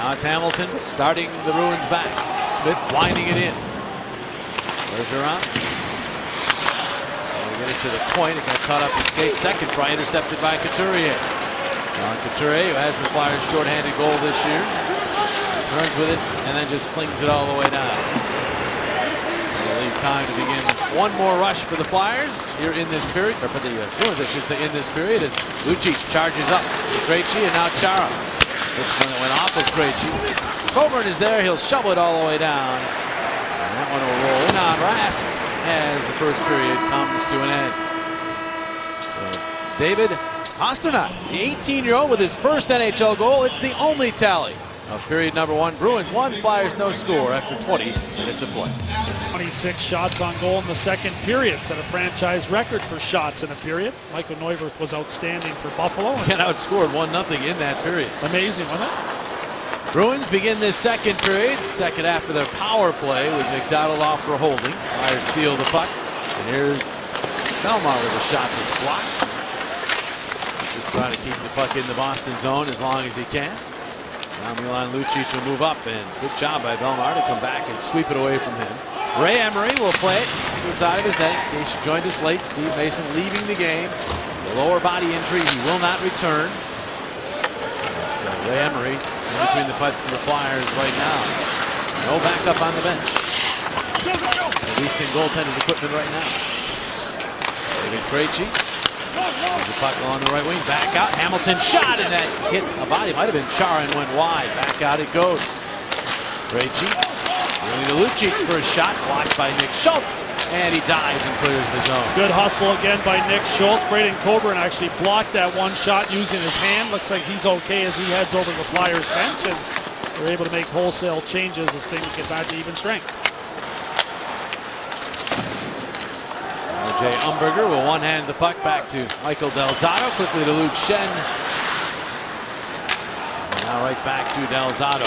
Speaker 1: Now it's Hamilton starting the Bruins back. Smith winding it in. Bergeron. We'll get it to the point. It got caught up in skate. Second try intercepted by Couturier. John Couturier, who has the Flyers' shorthanded goal this year, turns with it and then just flings it all the way down. We'll leave time to begin one more rush for the Flyers here in this period, or for the Bruins, I should say, in this period, as Lucic charges up to Krejci and now Chara. This one that went off of Krejci. Coburn is there. He'll shovel it all the way down. And that one will roll in on Rask as the first period comes to an end. David Pastrnak, the 18-year-old with his first NHL goal. It's the only tally of period number one. Bruins 1, Flyers no score after 20 minutes of play.
Speaker 2: 26 shots on goal in the second period, set a franchise record for shots in a period. Michael Neuvirth was outstanding for Buffalo.
Speaker 1: Again, outscored 1-0 in that period.
Speaker 2: Amazing, wasn't it?
Speaker 1: Bruins begin this second period, second half of their power play with McDonald off for holding. Flyers steal the puck. And here's Belmar with a shot that's blocked. Just trying to keep the puck in the Boston zone as long as he can. Now Milan Lucic will move up, and good job by Belmar to come back and sweep it away from him. Ray Emery will play it to the side of his net. In case you joined us late, Steve Mason leaving the game. The lower body injury, he will not return. So Ray Emery in between the putts for the Flyers right now. No backup on the bench. At least in goaltender's equipment right now. David Krejci. There's the puck on the right wing. Back out. Hamilton shot, and that hit a body. Might have been Chara and went wide. Back out it goes. Krejci going to Lucic for a shot. Blocked by Nick Schultz. And he dives and clears the zone.
Speaker 2: Good hustle again by Nick Schultz. Braden Coburn actually blocked that one shot using his hand. Looks like he's okay as he heads over to the Flyers bench. And they're able to make wholesale changes as things get back to even strength.
Speaker 1: Jay Umberger will one-hand the puck back to Michael Del Zotto. Quickly to Luke Schenn. And now right back to Del Zotto.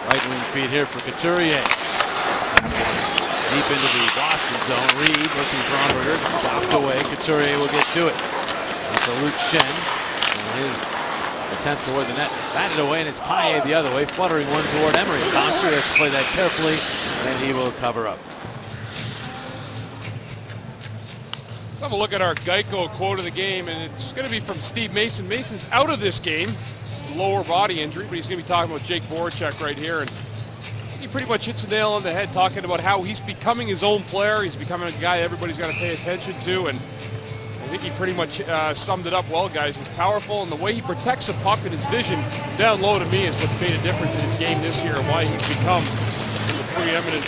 Speaker 1: Right wing feed here for Couturier. Deep into the Boston zone. Reed looking for Umberger. Chopped away. Couturier will get to it. And to Luke Schenn. And his attempt toward the net. Batted away, and it's Paille the other way. Fluttering one toward Emery. Bouncer has to play that carefully, and he will cover up.
Speaker 3: Let's have a look at our Geico quote of the game, and it's going to be from Steve Mason. Mason's out of this game, lower body injury, but he's going to be talking about Jake Voracek right here. And he pretty much hits the nail on the head, talking about how he's becoming his own player. He's becoming a guy everybody's got to pay attention to, and I think he pretty much summed it up well, guys. He's powerful, and the way he protects the puck and his vision down low, to me, is what's made a difference in his game this year and why he's become one of the preeminent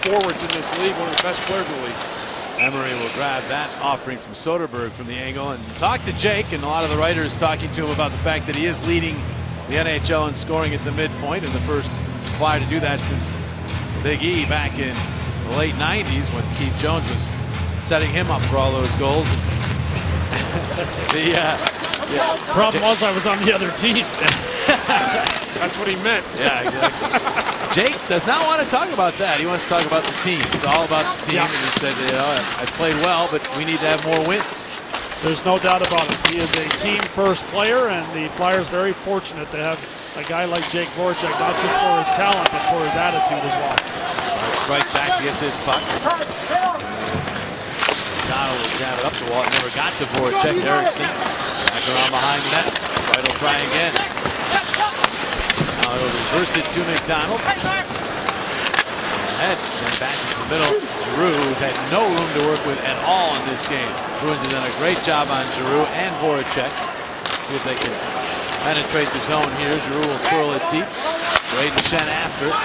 Speaker 3: forwards in this league, one of the best players in the league.
Speaker 1: Emery will grab that offering from Soderberg from the angle and talk to Jake, and a lot of the writers talking to him about the fact that he is leading the NHL in scoring at the midpoint, and the first Flyer to do that since Big E back in the late 90s when Keith Jones was setting him up for all those goals.
Speaker 2: Problem was I was on the other team.
Speaker 3: That's what he meant.
Speaker 1: Yeah, exactly. Jake does not want to talk about that. He wants to talk about the team. It's all about the team. Yeah. And he said, you know, I played well, but we need to have more wins.
Speaker 2: There's no doubt about it. He is a team-first player, and the Flyers very fortunate to have a guy like Jake Voracek, not just for his talent, but for his attitude as well.
Speaker 1: Strike back to get this puck. Donald will jab it up the wall. It never got to Voracek. Eriksson back around behind the net. White will try again. Now he'll reverse it to McDonald. Ahead, Schenn backs into the middle. Giroux, who's had no room to work with at all in this game. Bruins have done a great job on Giroux and Voracek. See if they can penetrate the zone here. Giroux will twirl it deep. Braden Schenn after it.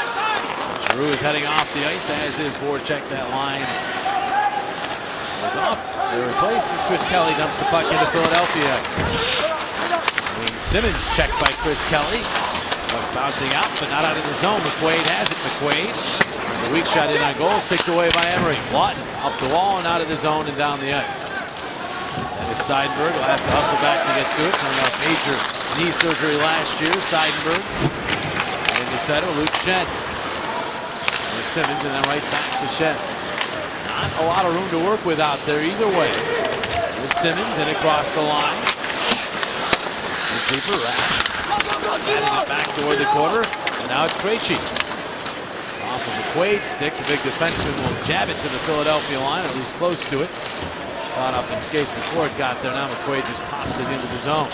Speaker 1: Giroux is heading off the ice, as is Voracek. That line was off. They're replaced as Chris Kelly dumps the puck into Philadelphia ice. Simmons checked by Chris Kelly. Puck bouncing out, but not out of the zone. McQuaid has it. McQuaid. The weak shot in on goal, sticked away by Emery. Lawton up the wall and out of the zone and down the ice. That is Seidenberg. Will have to hustle back to get to it. Coming off major knee surgery last year. Seidenberg. Into center, Luke Schenn. There's Simmons, and then right back to Schenn. Not a lot of room to work with out there either way. There's Simmons and across the line. Keeper Rask. Batting it back toward the corner. And now it's Krejci. Off of McQuaid's stick. The big defenseman will jab it to the Philadelphia line, at least close to it. Caught up in skates before it got there. Now McQuaid just pops it into the zone.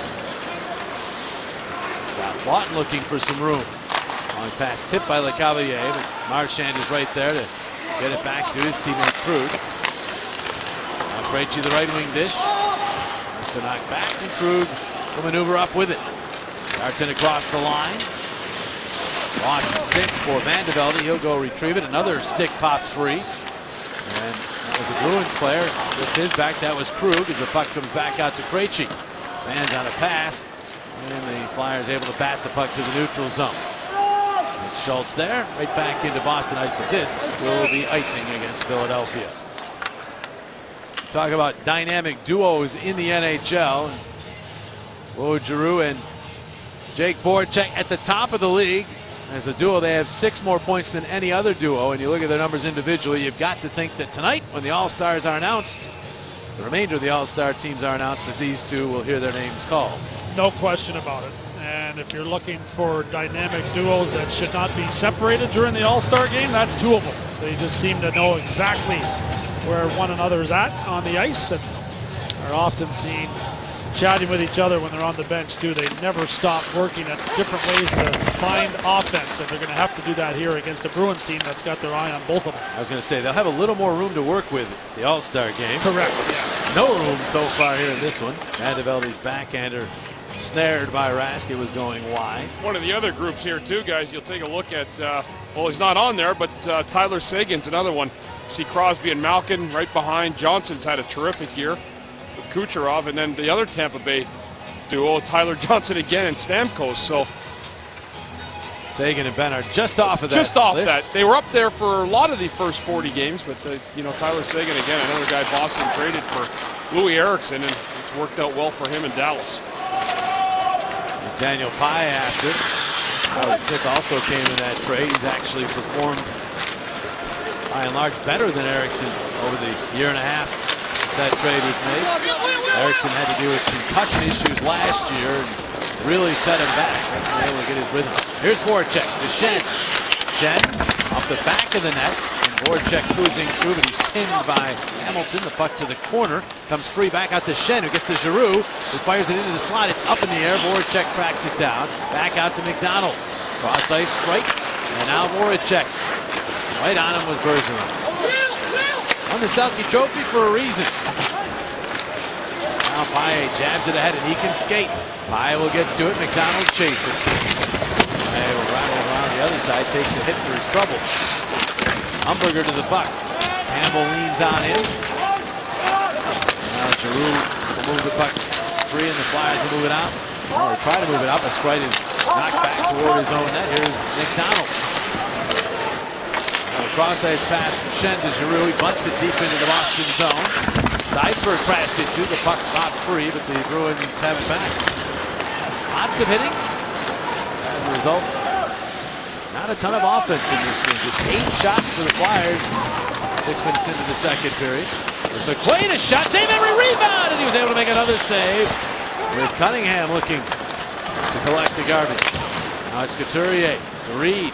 Speaker 1: Got Lawton looking for some room. Long pass tipped by LeCavalier, but Marchand is right there to get it back to his teammate Krug. Now Krejci the right wing dish. Has to knock back, and Krug will maneuver up with it. Darts in across the line. Lost the stick for Van de Velde. He'll go retrieve it. Another stick pops free. And that was a Bruins player. Gets his back. That was Krug as the puck comes back out to Krejci. Van's on a pass. And the Flyers able to bat the puck to the neutral zone. And Schultz there. Right back into Boston ice. But this will be icing against Philadelphia. Talk about dynamic duos in the NHL. Claude Giroux and Jake Voracek at the top of the league. As a duo, they have 6 more points than any other duo. And you look at their numbers individually, you've got to think that tonight, when the All-Stars are announced, the remainder of the All-Star teams are announced, that these two will hear their names called.
Speaker 2: No question about it. And if you're looking for dynamic duos that should not be separated during the All-Star game, that's 2 of them. They just seem to know exactly where one another's at on the ice and are often seen chatting with each other when they're on the bench too. They never stop working at different ways to find offense, and they're going to have to do that here against a Bruins team that's got their eye on both of them.
Speaker 1: I was going to say, they'll have a little more room to work with the All-Star game.
Speaker 2: Correct. Yeah.
Speaker 1: No room so far here in this one. Van de Velde's backhander snared by Rask. It was going wide.
Speaker 3: One of the other groups here too, guys, you'll take a look at, well, he's not on there, but Tyler Seguin's another one. See Crosby and Malkin right behind. Johnson's had a terrific year with Kucherov, and then the other Tampa Bay duo, Tyler Johnson again and Stamkos. So
Speaker 1: Seguin and Ben are just off of that.
Speaker 3: Just off
Speaker 1: list.
Speaker 3: that. They were up there for a lot of the first 40 games, but Tyler Seguin again, another guy Boston traded for Louis Eriksson, and it's worked out well for him in Dallas.
Speaker 1: There's Daniel Pye after. Howard Smith also came in that trade. He's actually performed by and large better than Eriksson over the year and a half that trade was made. Eriksson had to deal with concussion issues last year and really set him back. Wasn't able to get his rhythm. Here's Voracek to Schenn. Schenn off the back of the net. And Voracek cruising through, but he's pinned by Hamilton. The puck to the corner. Comes free back out to Schenn, who gets to Giroux, who fires it into the slot. It's up in the air. Voracek cracks it down. Back out to McDonald. Cross ice strike. And now Voracek. Right on him was Bergeron. Won the Selke Trophy for a reason. Now Pye jabs it ahead and he can skate. Pye will get to it. McDonald chases it. Pye will rattle around the other side. Takes a hit for his trouble. Humberger to the puck. Campbell leans on him. Now Giroux will move the puck free and the Flyers will move it out. Or try to move it out. The strike is knocked back toward his own net. Here's McDonald. Cross ice pass from Schenn to Giroux. He bunts it deep into the Boston zone. Seidberg crashed into the puck, not free, but the Bruins have it back. Lots of hitting. As a result, not a ton of offense in this game. Just 8 shots for the Flyers. 6 minutes into the second period. There's McQuaid, a shot, save every rebound, and he was able to make another save. With Cunningham looking to collect the garbage. Now it's Couturier to Reed.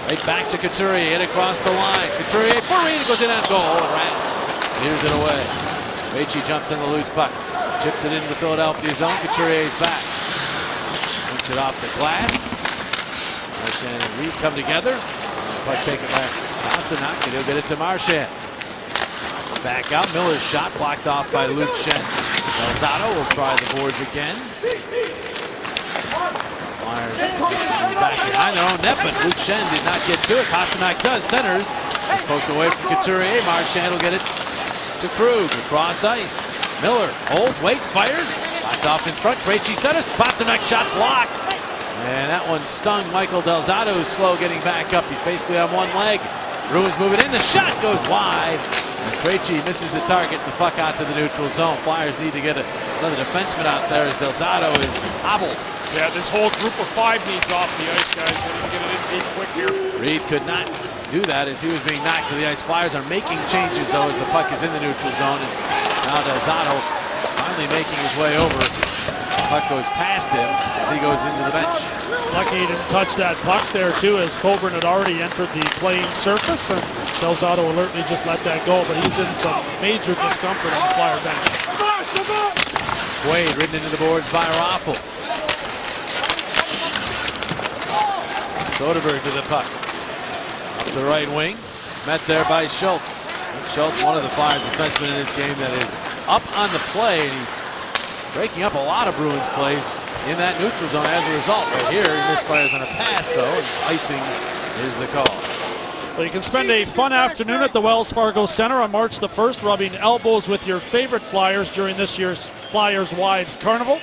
Speaker 1: Right back to Couturier, hit across the line. Couturier for Reed, goes in on goal, and Rask clears it away. Krejci jumps in the loose puck, chips it into the Philadelphia zone. Couturier's back. Puts it off the glass. Marchand and Reed come together. Puck taken by Pasternak, and he'll get it to Marchand. Back out, Miller's shot blocked off by Luke Schenn. Delzato will try the boards again. Flyers back behind their own net, but Luke Shen did not get to it. Pasternak does, centers. He's poked away from Couturier. Marchand will get it to Krug across ice. Miller holds, waits, fires. Locked off in front. Krejci centers. Pasternak shot blocked. And that one stung Michael Del Zotto, who's slow getting back up. He's basically on one leg. Bruins moving in. The shot goes wide. As Krejci misses the target, the puck out to the neutral zone. Flyers need to get another defenseman out there as Del Zotto is hobbled.
Speaker 3: Yeah, this whole group of 5 needs off the ice, guys. They need to get it in quick here.
Speaker 1: Reed could not do that as he was being knocked to the ice. Flyers are making changes, though, as the puck is in the neutral zone. And now Del Zotto finally making his way over. The puck goes past him as he goes into the bench.
Speaker 2: Lucky he didn't touch that puck there, too, as Coburn had already entered the playing surface. And Del Zotto alertly just let that go, but he's in some major discomfort on the Flyer bench.
Speaker 1: Quaid ridden into the boards by Raffl. Soderberg to the puck. Up the right wing. Met there by Schultz. Schultz, one of the Flyers defensemen in this game that is up on the play, and he's breaking up a lot of Bruins plays in that neutral zone as a result. But here he misfires on a pass, though, and icing is the call.
Speaker 2: Well, you can spend a fun afternoon at the Wells Fargo Center on March the 1st, rubbing elbows with your favorite Flyers during this year's Flyers Wives Carnival.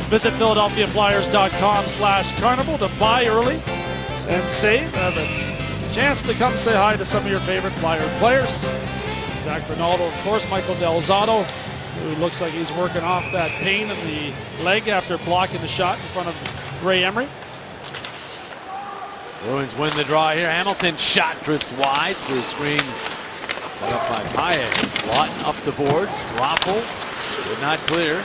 Speaker 2: Visit PhiladelphiaFlyers.com/carnival to buy early and save. Have a chance to come say hi to some of your favorite Flyer players. Zach Rinaldo, of course, Michael Del Zotto, who looks like he's working off that pain in the leg after blocking the shot in front of Ray Emery.
Speaker 1: Bruins win the draw here. Hamilton shot drifts wide through a screen set up by Payet. Lawton up the boards. Raffl did not clear.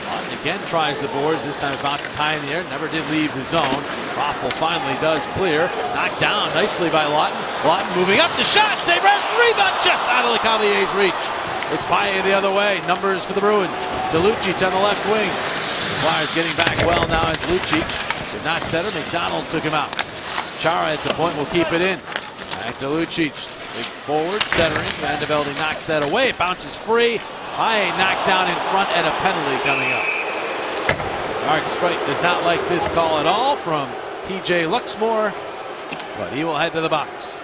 Speaker 1: Lawton again tries the boards. This time it bounces high in the air. Never did leave the zone. Raffl finally does clear. Knocked down nicely by Lawton. Lawton moving up the shot. Save rest. Rebound just out of Lecavalier's reach. It's Payet the other way. Numbers for the Bruins. DeLucic on the left wing. Flyers getting back well now as Lucic did not center. McDonald took him out. Chara at the point will keep it in. Back to Lucic. Big forward, centering. Vandervelde knocks that away. It bounces free. Payet knocked down in front and a penalty coming up. Mark Streit does not like this call at all from TJ Luxmore, but he will head to the box.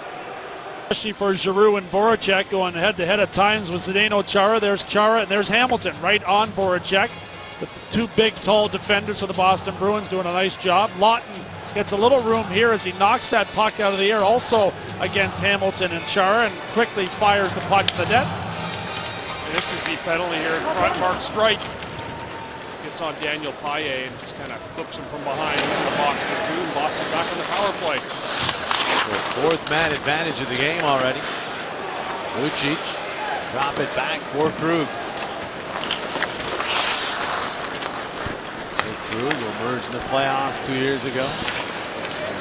Speaker 2: Especially for Giroux and Voracek going head-to-head at times with Zdeno Chara. There's Chara and there's Hamilton right on Voracek. The two big, tall defenders for the Boston Bruins doing a nice job. Lawton gets a little room here as he knocks that puck out of the air, also against Hamilton and Chara, and quickly fires the puck to the net.
Speaker 3: And this is the penalty here in front. Mark Streit gets on Daniel Payet and just kind of clips him from behind. He's in the box for 2, and Boston back on the power play.
Speaker 1: So fourth man advantage of the game already. Lucic drop it back for Krug. Krug will merge in the playoffs 2 years ago.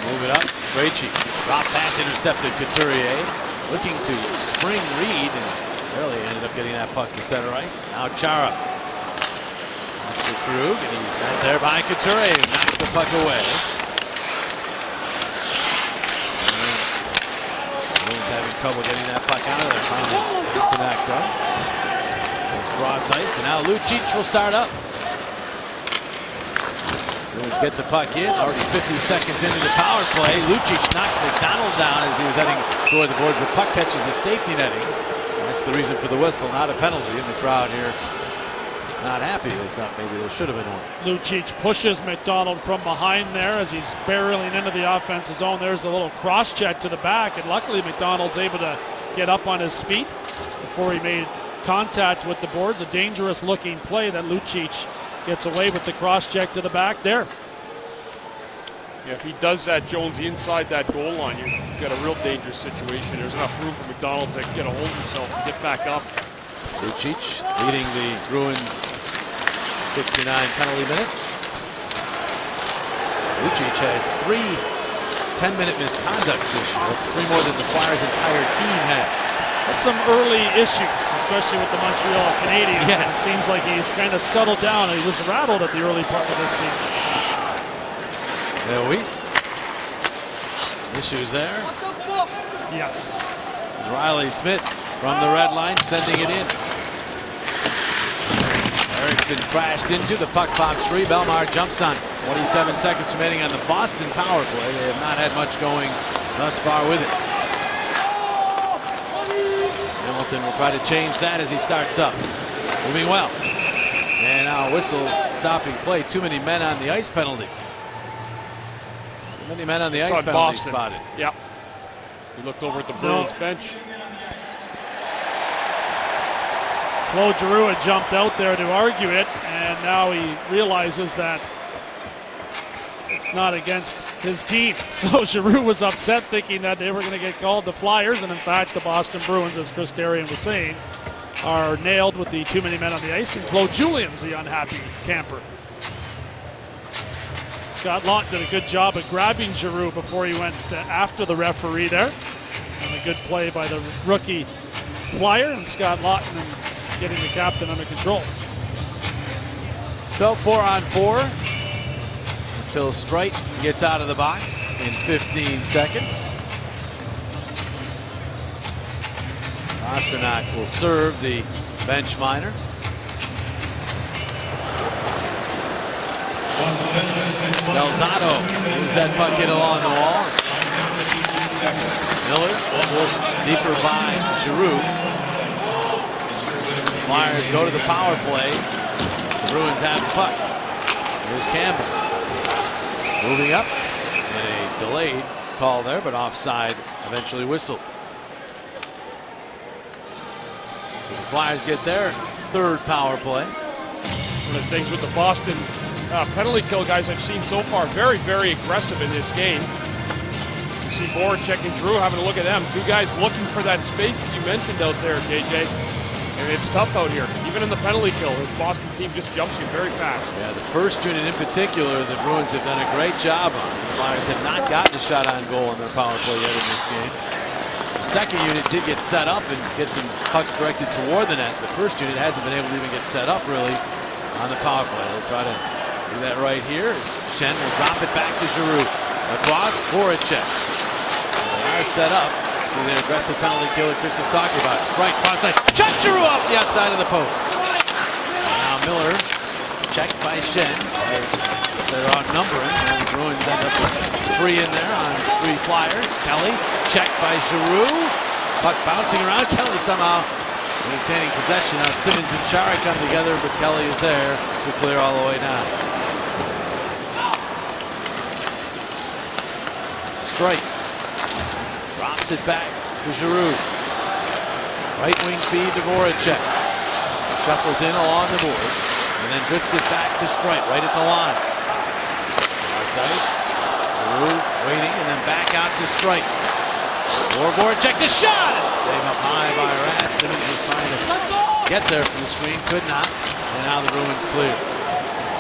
Speaker 1: Move it up. Krejci. Drop pass intercepted. Couturier looking to spring Reed and barely ended up getting that puck to center ice. Now Chara. That's for Krug, and he's met there by Couturier, who knocks the puck away. Bruins having trouble getting that puck out of there. Finally, Pasternak does. Cross ice, and now Lucic will start up. Bruins get the puck in, already 50 seconds into the power play. Lucic knocks McDonald down as he was heading toward the boards. The puck catches the safety netting. That's the reason for the whistle, not a penalty. In the crowd here, not happy. They thought maybe there should have been one.
Speaker 2: Lucic pushes McDonald from behind there as he's barreling into the offensive zone. There's a little cross check to the back, and luckily McDonald's able to get up on his feet before he made contact with the boards. A dangerous looking play that Lucic gets away with the cross check to the back there.
Speaker 3: Yeah, if he does that, Jones, inside that goal line, you've got a real dangerous situation. There's enough room for McDonald to get a hold of himself and get back up.
Speaker 1: Lucic leading the Bruins 69 penalty minutes. Lucic has 3 10-minute misconducts this year. That's 3 more than the Flyers' entire team has.
Speaker 2: Had some early issues, especially with the Montreal Canadiens.
Speaker 1: Yes.
Speaker 2: It seems like he's kind of settled down. He was rattled at the early part of this season.
Speaker 1: Luis. Issues there.
Speaker 2: Yes.
Speaker 1: It's Riley Smith from the red line sending it in. Eriksson crashed into the puck, pops free. Bellemare jumps on 27 seconds remaining on the Boston power play. They have not had much going thus far with it. Hamilton will try to change that as he starts up. Moving well. And now a whistle stopping play. Too many men on the ice penalty. Too many men on the ice penalty
Speaker 3: Boston.
Speaker 1: spotted.
Speaker 3: Yep. We looked over at the Bruins bench.
Speaker 2: Claude Giroux had jumped out there to argue it, and now he realizes that it's not against his team. So Giroux was upset, thinking that they were going to get called the Flyers, and in fact the Boston Bruins, as Chris Therien was saying, are nailed with the too many men on the ice, and Claude Julien's the unhappy camper. Scott Laughton did a good job of grabbing Giroux before he went after the referee there. And a good play by the rookie Flyer, and Scott Laughton getting the captain under control.
Speaker 1: So 4-on-4 until Streit gets out of the box in 15 seconds. Pastrnak will serve the bench minor. Delzato moves that puck in along the wall. Miller pulls deeper by Giroux. The Flyers go to the power play. The Bruins have the puck. Here's Campbell. Moving up. And a delayed call there, but offside eventually whistled. So the Flyers get their third power play.
Speaker 3: One of the things with the Boston penalty kill guys I've seen so far, very, very aggressive in this game. You see Voracek and Drew having a look at them. Two guys looking for that space, as you mentioned out there, JJ. And it's tough out here. Even in the penalty kill, the Boston team just jumps you very fast.
Speaker 1: Yeah, the first unit in particular, the Bruins have done a great job on. The Flyers have not gotten a shot on goal on their power play yet in this game. The second unit did get set up and get some pucks directed toward the net. The first unit hasn't been able to even get set up really on the power play. They'll try to do that right here. Schenn will drop it back to Giroux. Across, Voracek. They are set up. See the aggressive penalty kill that Chris was talking about. Strike, cross side. Shot Giroux off the outside of the post. Now Miller, checked by Schenn. They're outnumbering, and the Bruins end up with 3 in there on 3 Flyers. Kelly, checked by Giroux. Puck bouncing around. Kelly somehow maintaining possession. Now Simmons and Chara come together, but Kelly is there to clear all the way down. Strike. Drops it back to Giroux. Right wing feed to Voracek. Shuffles in along the boards and then drifts it back to Streit right at the line. Cross ice. Giroux waiting and then back out to Streit. Or Voracek, the shot! Save up high by Rass. Simmons was trying to get there for the screen, could not. And now the Bruins clear.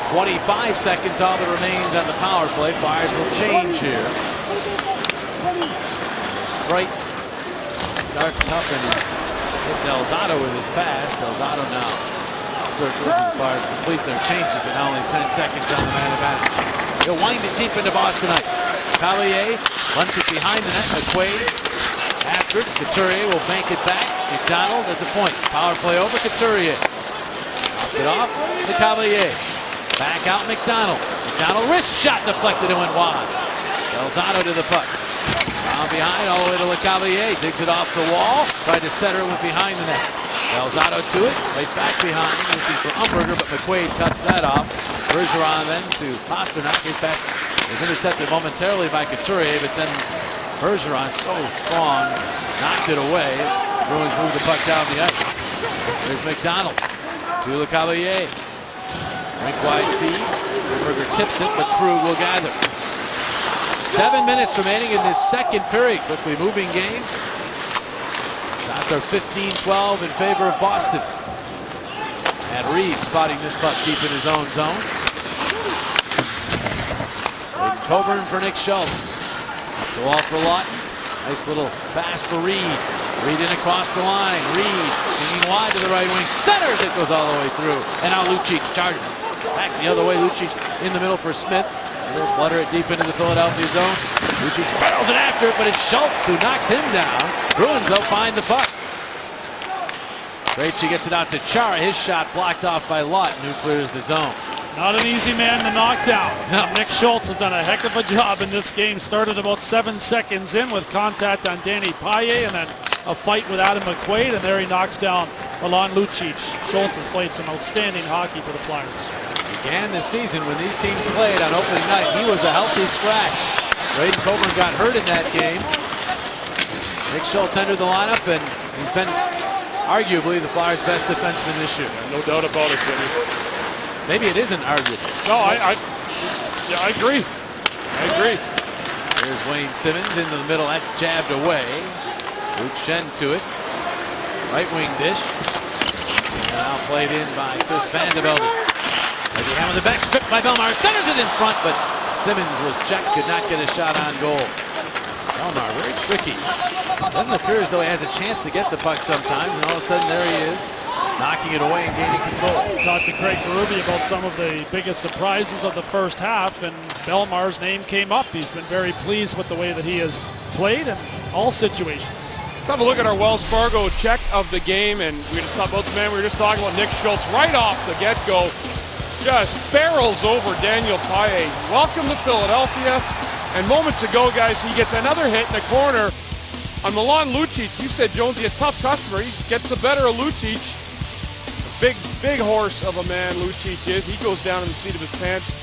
Speaker 1: 25 seconds all that remains on the power play. Flyers will change here. Streit starts up and hit Delzato with his pass. Delzato now circles and the Flyers complete their changes, but now only 10 seconds on the man advantage. He'll wind it deep into Boston ice. Cavalier runs it behind the net. McQuaid after it. Couturier will bank it back. McDonald at the point. Power play over. Couturier. Knocked it off to Cavalier. Back out McDonald. McDonald wrist shot deflected and went wide. Delzato to the puck. Down behind all the way to LeCavalier. Digs it off the wall. Tried to center it with behind the net. Delzato to it. Right back behind. Looking for Umberger, but McQuaid cuts that off. Bergeron then to Pastrnak. His pass was intercepted momentarily by Couturier, but then Bergeron so strong knocked it away. Bruins move the puck down the ice. There's McDonald to LeCavalier. Rink wide feed. Umberger tips it, but Krug will gather. 7 minutes remaining in this second period. Quickly moving game. Shots are 15-12 in favor of Boston. And Reeves spotting this puck deep in his own zone. And Coburn for Nick Schultz. The wall for Laughton. Nice little pass for Reed. Reed in across the line. Reed swinging wide to the right wing. Centers it, goes all the way through. And now Lucic charges back the other way. Lucic in the middle for Smith. He'll flutter it deep into the Philadelphia zone. Lucic barrels it after it, but it's Schultz who knocks him down. Bruins will find the puck. Krejci gets it out to Chara. His shot blocked off by Laughton, who clears the zone.
Speaker 2: Not an easy man to knock down.
Speaker 1: No.
Speaker 2: Nick Schultz has done a heck of a job in this game. Started about 7 seconds in with contact on Danny Paille and then a fight with Adam McQuaid, and there he knocks down Milan Lucic. Schultz has played some outstanding hockey for the Flyers.
Speaker 1: Began the season when these teams played on opening night. He was a healthy scratch. Braden Coburn got hurt in that game. Nick Schultz entered the lineup, and he's been arguably the Flyers' best defenseman this year.
Speaker 3: No doubt about it, Jimmy.
Speaker 1: Maybe it isn't arguable.
Speaker 3: No, I agree. I agree.
Speaker 1: Here's Wayne Simmons into the middle. That's jabbed away. Luke Shen to it. Right wing dish. Now played in by Chris Vandevelde. Heavy hand with the back, stripped by Belmar. Centers it in front, but Simmons was checked. Could not get a shot on goal. Belmar, very tricky. Doesn't appear as though he has a chance to get the puck sometimes, and all of a sudden there he is, knocking it away and gaining control.
Speaker 2: Talked to Craig Berube about some of the biggest surprises of the first half, and Belmar's name came up. He's been very pleased with the way that he has played in all situations.
Speaker 3: Let's have a look at our Wells Fargo check of the game, and we just talked about the man. We were just talking about Nick Schultz right off the get-go. Just barrels over Daniel Paille. Welcome to Philadelphia. And moments ago, guys, he gets another hit in the corner on Milan Lucic. You said, Jonesy, a tough customer. He gets the better of Lucic. Big horse of a man Lucic is. He goes down in the seat of his pants.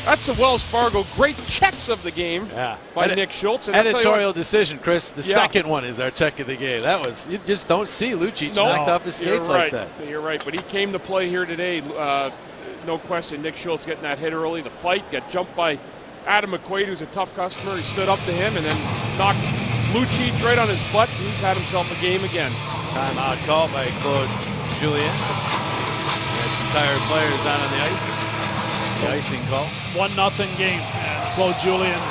Speaker 3: That's the Wells Fargo great checks of the game by Nick Schultz. And
Speaker 1: editorial decision, Chris. The second one is our check of the game. That was, you just don't see Lucic knocked off his skates like that.
Speaker 3: You're right, but he came to play here today. No question, Nick Schultz getting that hit early. The fight, got jumped by Adam McQuaid, who's a tough customer. He stood up to him and then knocked Lucic right on his butt. He's had himself a game again.
Speaker 1: Timeout call by Claude Julien. He had some tired players out on the ice. The icing call.
Speaker 2: 1-0 game. And Claude Julien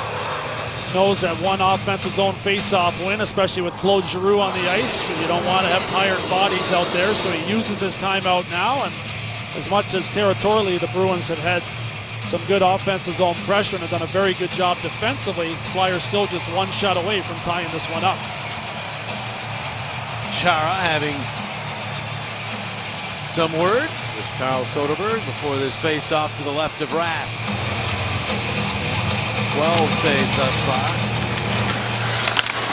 Speaker 2: knows that one offensive zone face-off win, especially with Claude Giroux on the ice. You don't want to have tired bodies out there, so he uses his timeout now. And as much as territorially the Bruins had some good offensive zone pressure and have done a very good job defensively, Flyers still just one shot away from tying this one up.
Speaker 1: Chara having some words with Carl Soderberg before this face-off to the left of Rask. 12 saves thus far.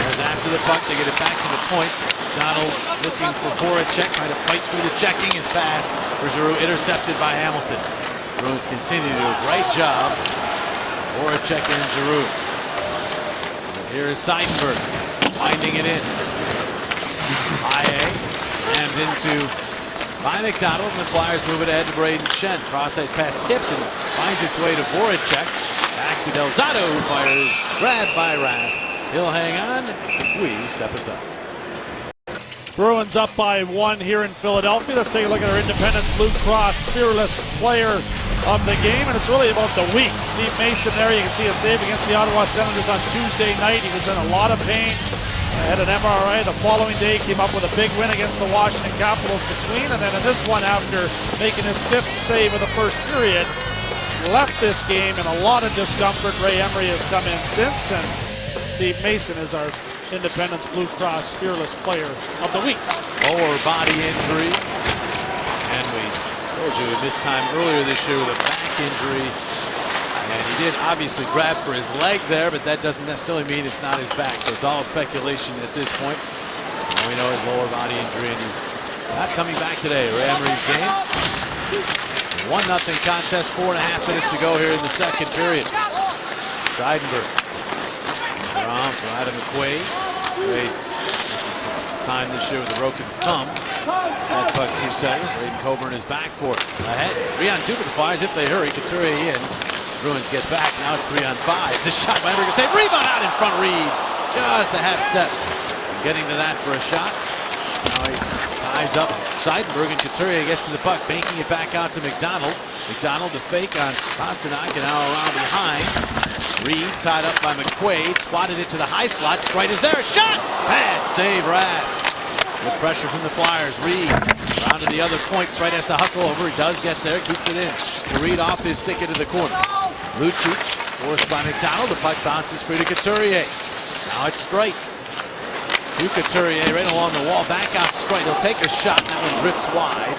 Speaker 1: As after the puck, they get it back to the point. Donald looking for Voracek, trying to fight through the checking. His pass for Giroux intercepted by Hamilton. Bruins continue to do a great job. Voracek and Giroux. Here is Seidenberg winding it in. Paille jammed into by McDonald, and the Flyers move it ahead to Braden Shen. Cross-ice pass tips and finds its way to Voracek. Back to Delzato, who fires. Grabbed by Rask. He'll hang on. We step aside.
Speaker 2: Bruins up by 1 here in Philadelphia. Let's take a look at our Independence Blue Cross Fearless Player of the game, and it's really about the week. Steve Mason there, you can see a save against the Ottawa Senators on Tuesday night. He was in a lot of pain, had an MRI. The following day came up with a big win against the Washington Capitals between, and then in this one, after making his 5th save of the first period, left this game in a lot of discomfort. Ray Emery has come in since, and Steve Mason is our Independence Blue Cross Fearless Player of the Week.
Speaker 1: Lower body injury, and we told you he missed time earlier this year with a back injury, and he did obviously grab for his leg there, but that doesn't necessarily mean it's not his back, so it's all speculation at this point. All we know is lower body injury, and he's not coming back today. Ray Emery's game. 1-0 contest, 4.5 minutes to go here in the second period. Seidenberg. From Adam McQuaid. Great time this year with a broken thumb. That puck through center. Braden Coburn is back for it. Ahead. 3-on-2 for the Flyers if they hurry. Couturier in. Bruins get back. Now it's 3-on-5. This shot by Emberger. Save. Rebound out in front. Reed. Just a half step. Getting to that for a shot. Now he ties up Seidenberg, and Couturier gets to the puck, banking it back out to McDonald. McDonald the fake on Pasternak, and now around behind. Reed tied up by McQuaid, swatted it to the high slot. Strite is there. Shot! Bad save, Rask. Good pressure from the Flyers. Reed around to the other point. Strite has to hustle over. He does get there. Keeps it in. Reed off his stick into the corner. Lucic forced by McDonald. The puck bounces free to Couturier. Now it's Strite. To Couturier right along the wall. Back out Strite. He'll take a shot. That one drifts wide.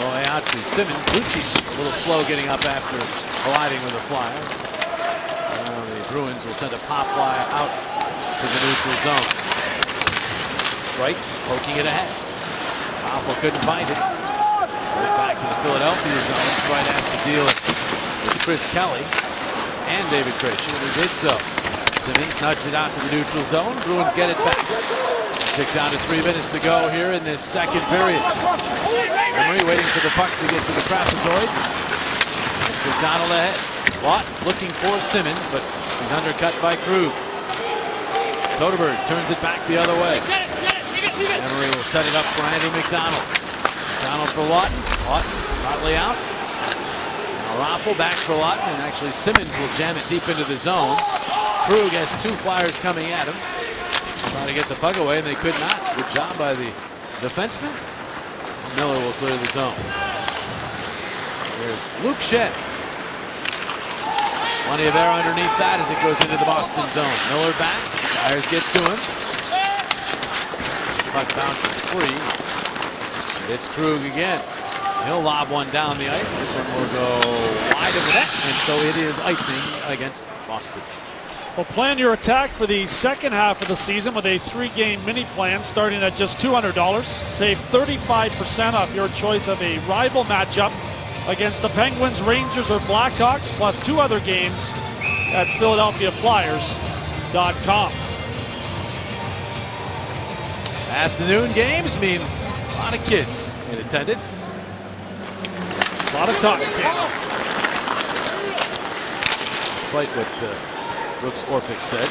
Speaker 1: All the way out out to Simmons. Lucic a little slow getting up after colliding with the Flyer. Now the Bruins will send a pop fly out to the neutral zone. Strike poking it ahead. Raffle couldn't find it. Right back to the Philadelphia zone. Strike has to deal it with Chris Kelly and David Krejci, and he did so. Simmons nudged it out to the neutral zone. Bruins get it back. Tick down to 3 minutes to go here in this second period. Emery waiting for the puck to get to the trapezoid. McDonald ahead. Watt looking for Simmons, but he's undercut by Krug. Soderberg turns it back the other way. Emery will set it up for Andrew McDonald. McDonald for Lawton. Lawton smartly out. Now Raffle back for Lawton, and actually Simmons will jam it deep into the zone. Krug has 2 Flyers coming at him. Trying to get the puck away, and they could not. Good job by the defenseman. Miller will clear the zone. There's Luke Schenn. Plenty of air underneath that as it goes into the Boston zone. Miller back. Flyers get to him. Puck bounces free. It's Krug again. He'll lob one down the ice. This one will go wide of the net, and so it is icing against Boston.
Speaker 2: Well, plan your attack for the second half of the season with a 3-game mini plan starting at just $200. Save 35% off your choice of a rival matchup against the Penguins, Rangers, or Blackhawks, plus 2 other games at PhiladelphiaFlyers.com.
Speaker 1: Afternoon games mean a lot of kids in attendance.
Speaker 2: A lot of cotton candy.
Speaker 1: Despite what Brooks Orpik said.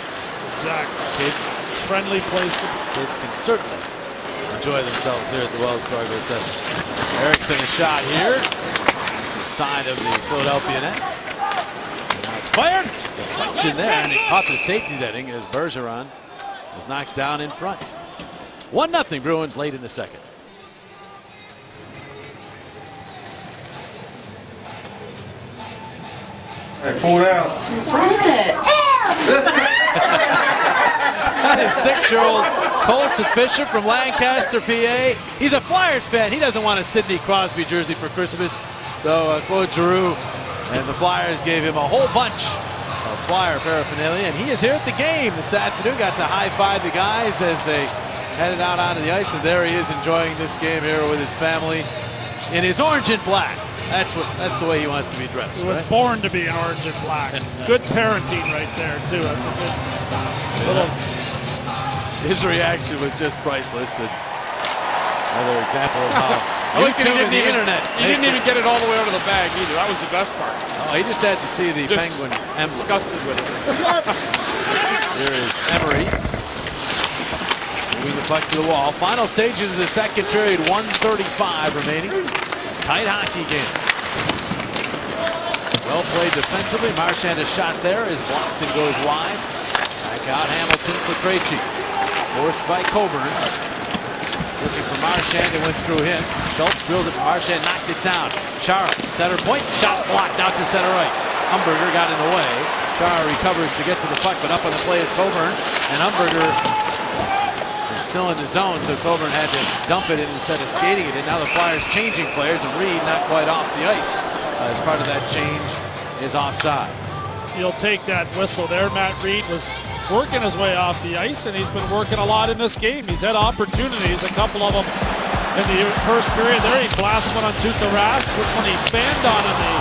Speaker 2: Exactly.
Speaker 1: Kids,
Speaker 2: Friendly place to be.
Speaker 1: kids can certainly enjoy themselves here at the Wells Fargo Center. Erickson a shot here. It's the side of the Philadelphia net. And now it's fired. Deflection there, and it caught the safety netting as Bergeron was knocked down in front. 1-0 Bruins late in the second.
Speaker 4: Hey, pull it out.
Speaker 5: What is it?
Speaker 1: That is 6-year-old Colson Fisher from Lancaster, PA. He's a Flyers fan. He doesn't want a Sidney Crosby jersey for Christmas. So Claude Giroux and the Flyers gave him a whole bunch of Flyer paraphernalia. And he is here at the game this afternoon. Got to high-five the guys as they headed out onto the ice. And there he is enjoying this game here with his family in his orange and black. That's the way he wants to be dressed.
Speaker 2: He was born to be an orange and black. Good parenting right there, too. That's a good little...
Speaker 1: His reaction was just priceless. And another example of how YouTube and the internet.
Speaker 3: He didn't even get it all the way out of the bag either. That was the best part.
Speaker 1: Oh, he just had to see the
Speaker 3: Just
Speaker 1: Penguin emblem.
Speaker 3: disgusted with it.
Speaker 1: Here is Emery. Moving the puck to the wall. Final stages of the second period, 1:35 remaining. Tight hockey game. Well played defensively. Marchand a shot there is blocked and goes wide. Back out Hamilton for Krejci. Forced by Coburn. Looking for Marchand, it went through him. Schultz drilled it, Marchand knocked it down. Chara, center point, shot blocked out to center ice. Umberger got in the way. Chara recovers to get to the puck, but up on the play is Coburn. And Umberger is still in the zone, so Coburn had to dump it in instead of skating it. And now the Flyers changing players, and Reed not quite off the ice. As part of that change is offside.
Speaker 2: He'll take that whistle there. Matt Reed was working his way off the ice, and he's been working a lot in this game. He's had opportunities, a couple of them in the first period there. He blasted one on Tuukka Rask. This one he fanned on in the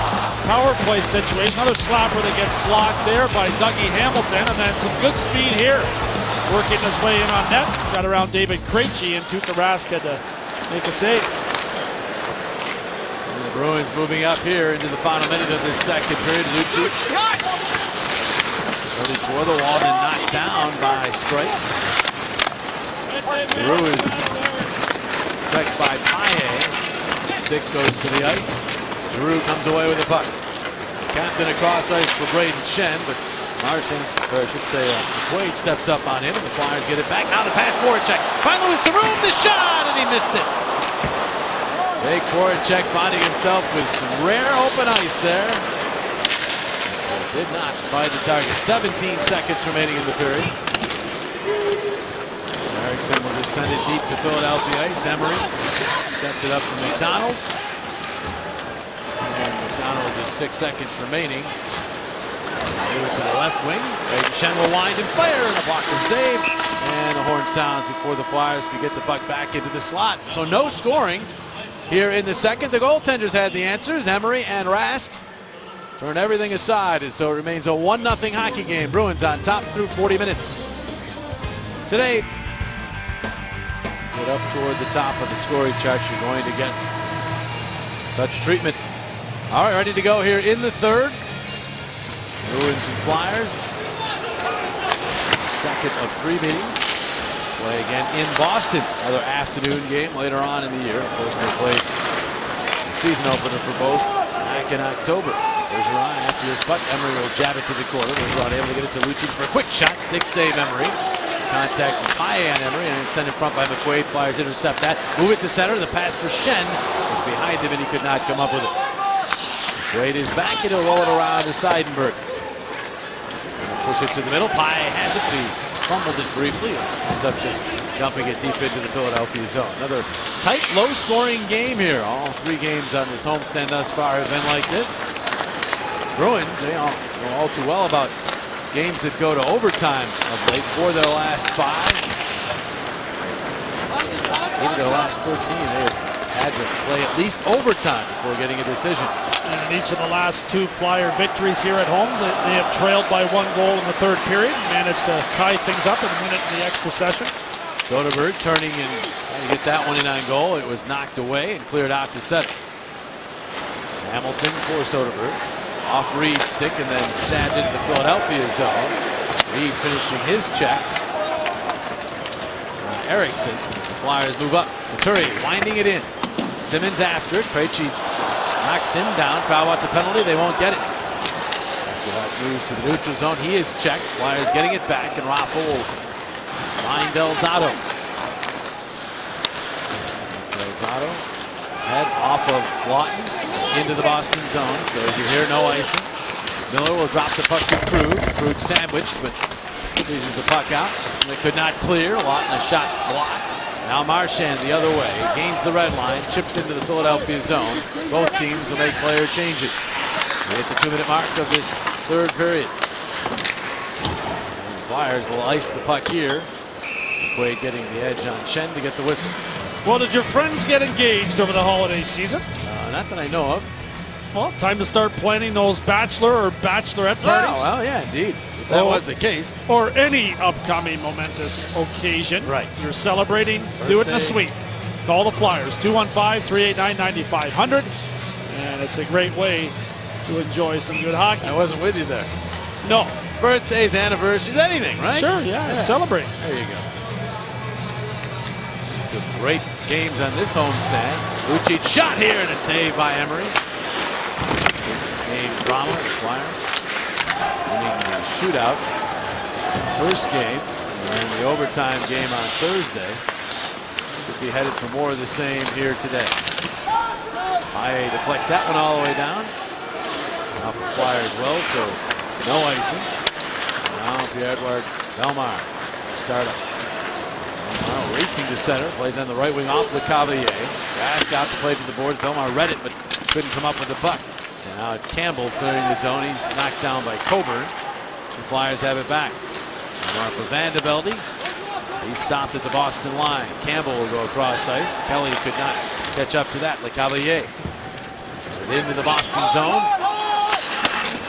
Speaker 2: power play situation. Another slapper that gets blocked there by Dougie Hamilton, and then some good speed here. Working his way in on net. Got around David Krejci, and Tuukka Rask had to make a save.
Speaker 1: And the Bruins moving up here into the final minute of this second period. Lucic early toward the wall and knocked down by Strike. Giroux is checked by Paille. Stick goes to the ice. Giroux comes away with the puck. Captain across ice for Braden Schenn, but Marchand, or I should say McQuaid steps up on him, and the Flyers get it back. Now the pass Voracek. Finally with Saroom, the shot, and he missed it. Jake Voracek finding himself with rare open ice there. Did not find the target. 17 seconds remaining in the period. Erickson will just send it deep to Philadelphia ice. Emery sets it up for McDonald. McDonald with just 6 seconds remaining. Move it to the left wing. Braden Shen will wind and fire, and a blocker save. And the horn sounds before the Flyers can get the puck back into the slot. So no scoring here in the second. The goaltenders had the answers. Emery and Rask turn everything aside, and so it remains a 1-0 hockey game. Bruins on top through 40 minutes. Today, get up toward the top of the scoring chart, you're going to get such treatment. All right, ready to go here in the third. Bruins and Flyers. Second of 3 meetings. Play again in Boston. Another afternoon game later on in the year. Of course, they played the season opener for both back in October. There's Ryan after his puck. Emery will jab it to the corner. Ryan able to get it to Lucic for a quick shot. Stick save Emery. Contact from Paille on Emery, and it's sent in front by McQuaid. Flyers intercept that. Move it to center. The pass for Shen was behind him, and he could not come up with it. McQuaid is back, and he'll roll it around to Seidenberg. Push it to the middle. Paille has it. He fumbled it briefly. Ends up just dumping it deep into the Philadelphia zone. Another tight, low-scoring game here. All 3 games on this homestand thus far have been like this. Bruins, they all know all too well about games that go to overtime of late. 4 of their last 5. 8 of their last 13. They have had to play at least overtime before getting a decision.
Speaker 2: And in each of the last 2 Flyer victories here at home, they have trailed by 1 goal in the third period, managed to tie things up in a minute in the extra session.
Speaker 1: Soderberg turning and trying to get that one in on goal. It was knocked away and cleared out to center. Hamilton for Soderberg. Off Reed's stick and then stabbed into the Philadelphia zone. Reed finishing his check. Eriksson. The Flyers move up. Couturier winding it in. Simmons after it. Krejci knocks him down. Crowd wants a penalty. They won't get it. Pasternak moves to the neutral zone. He is checked. Flyers getting it back, and Rafa will find Delzato. Delzato head off of Lawton into the Boston zone. So as you hear, no icing. Miller will drop the puck to Krug. Krug sandwiched, but squeezes the puck out. They could not clear. Lawton a shot blocked. Now Marchand the other way, gains the red line, chips into the Philadelphia zone. Both teams will make player changes. We hit the 2-minute mark of this third period. And the Flyers will ice the puck here. McQuaid getting the edge on Shen to get the whistle.
Speaker 2: Well, did your friends get engaged over the holiday season?
Speaker 1: Not that I know of.
Speaker 2: Well, time to start planning those bachelor or bachelorette parties.
Speaker 1: Oh, well, yeah, indeed. If that was the case.
Speaker 2: Or any upcoming momentous occasion.
Speaker 1: Right.
Speaker 2: You're celebrating, do it in a suite. Call the Flyers, 215-389-9500. And it's a great way to enjoy some good hockey.
Speaker 1: I wasn't with you there.
Speaker 2: No.
Speaker 1: Birthdays, anniversaries, anything, right?
Speaker 2: Sure, yeah. Celebrate.
Speaker 1: There you go. Some great games on this homestand. Lucic shot here and a save by Emery. Game drama, the Flyers winning the shootout. First game, and the overtime game on Thursday. Could be headed for more of the same here today. Paille deflects that one all the way down. Now for Flyers well, so no icing. Now Pierre-Edouard Bellemare is the startup. Bellemare racing to center, plays on the right wing off Lecavalier. Rask out to play to the boards. Bellemare read it, but couldn't come up with the puck. And now it's Campbell clearing the zone. He's knocked down by Coburn. The Flyers have it back. Now for Vandevelde. He's stopped at the Boston line. Campbell will go across ice. Kelly could not catch up to that. Lecavalier into the Boston zone.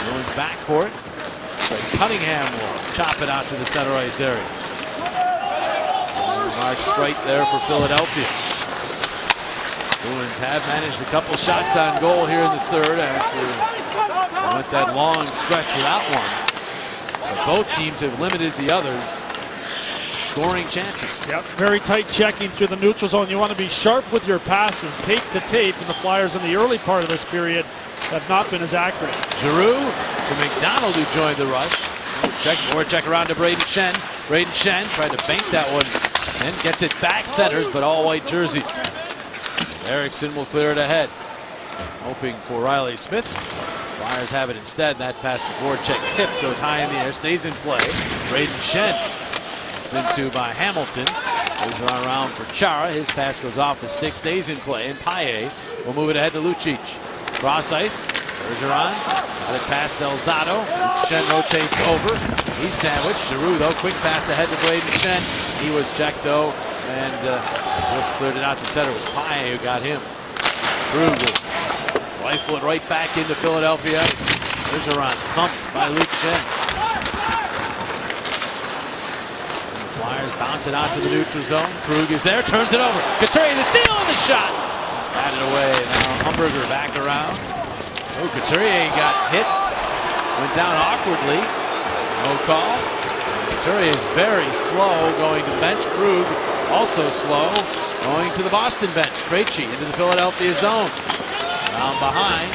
Speaker 1: Bruins back for it. But Cunningham will chop it out to the center ice area. Mark Streit there for Philadelphia. Bruins have managed a couple shots on goal here in the third after they went that long stretch without one. But both teams have limited the others' scoring chances.
Speaker 2: Yep, very tight checking through the neutral zone. You want to be sharp with your passes, tape to tape, and the Flyers in the early part of this period have not been as accurate.
Speaker 1: Giroux to McDonald, who joined the rush. Check around to Braden Shen. Braden Shen tried to bank that one and gets it back centers, but all white jerseys. Eriksson will clear it ahead, hoping for Riley Smith. Flyers have it instead. That pass for Voracek tip goes high in the air, stays in play. Braden Shen into by Hamilton. Goes around for Chara. His pass goes off his stick, stays in play, and Paille will move it ahead to Lucic. Cross ice. Bergeron got it past Delzato. Shen rotates over. He's sandwiched. Giroux, though, quick pass ahead to Brayden Schenn. He was checked, though, and just cleared it out to center. It was Paille who got him. Krug will rifle it right back into Philadelphia ice. Bergeron thumped by Luke Schenn. And the Flyers bounce it out to the neutral zone. Krug is there, turns it over. Couturier, the steal and the shot. Batted away. Now Humberger back around. Oh, Couturier got hit. Went down awkwardly. No call. Couturier is very slow going to the bench. Krug also slow going to the Boston bench. Krejci into the Philadelphia zone. Down behind.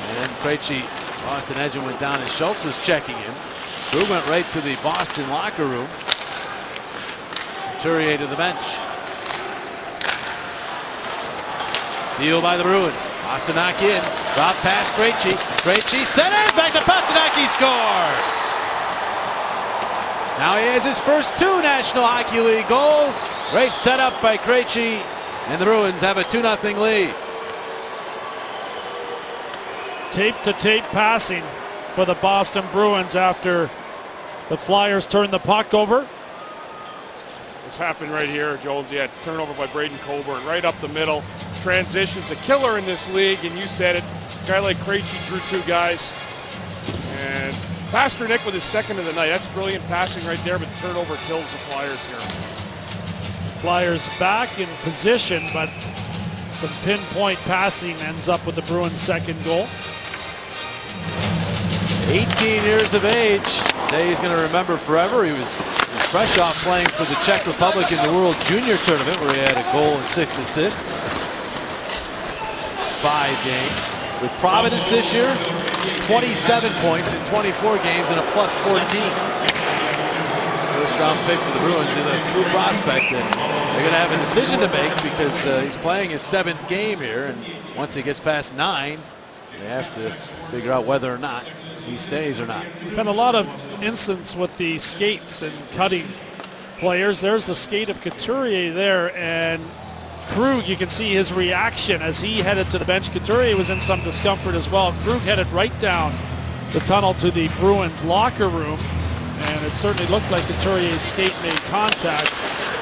Speaker 1: And then Krejci lost an edge and went down as Schultz was checking him. Krug went right to the Boston locker room. Couturier to the bench. Steal by the Bruins. Pastrnak in. Drop pass Krejci. Krejci centered. Back to Pastrnak. He scores. Now he has his first 2 National Hockey League goals. Great setup by Krejci. And the Bruins have a 2-0 lead.
Speaker 2: Tape-to-tape passing for the Boston Bruins after the Flyers turned the puck over.
Speaker 3: This happened right here, Jones. Yeah, turnover by Braden Coburn, right up the middle. Transition's a killer in this league, and you said it. A guy like Krejci drew 2 guys. And Pastrnak with his second of the night. That's brilliant passing right there, but the turnover kills the Flyers here.
Speaker 2: Flyers back in position, but some pinpoint passing ends up with the Bruins' second goal.
Speaker 1: 18 years of age. Day he's going to remember forever. He was fresh off playing for the Czech Republic in the World Junior Tournament, where he had a goal and 6 assists. 5 games. With Providence this year, 27 points in 24 games and a +14. First round pick for the Bruins is a true prospect, and they're going to have a decision to make because he's playing his 7th game here, and once he gets past 9, they have to figure out whether or not he stays or not.
Speaker 2: We've had a lot of instances with the skates and cutting players. There's the skate of Couturier there, and Krug, you can see his reaction as he headed to the bench. Couturier was in some discomfort as well. Krug headed right down the tunnel to the Bruins locker room, and it certainly looked like Couturier's skate made contact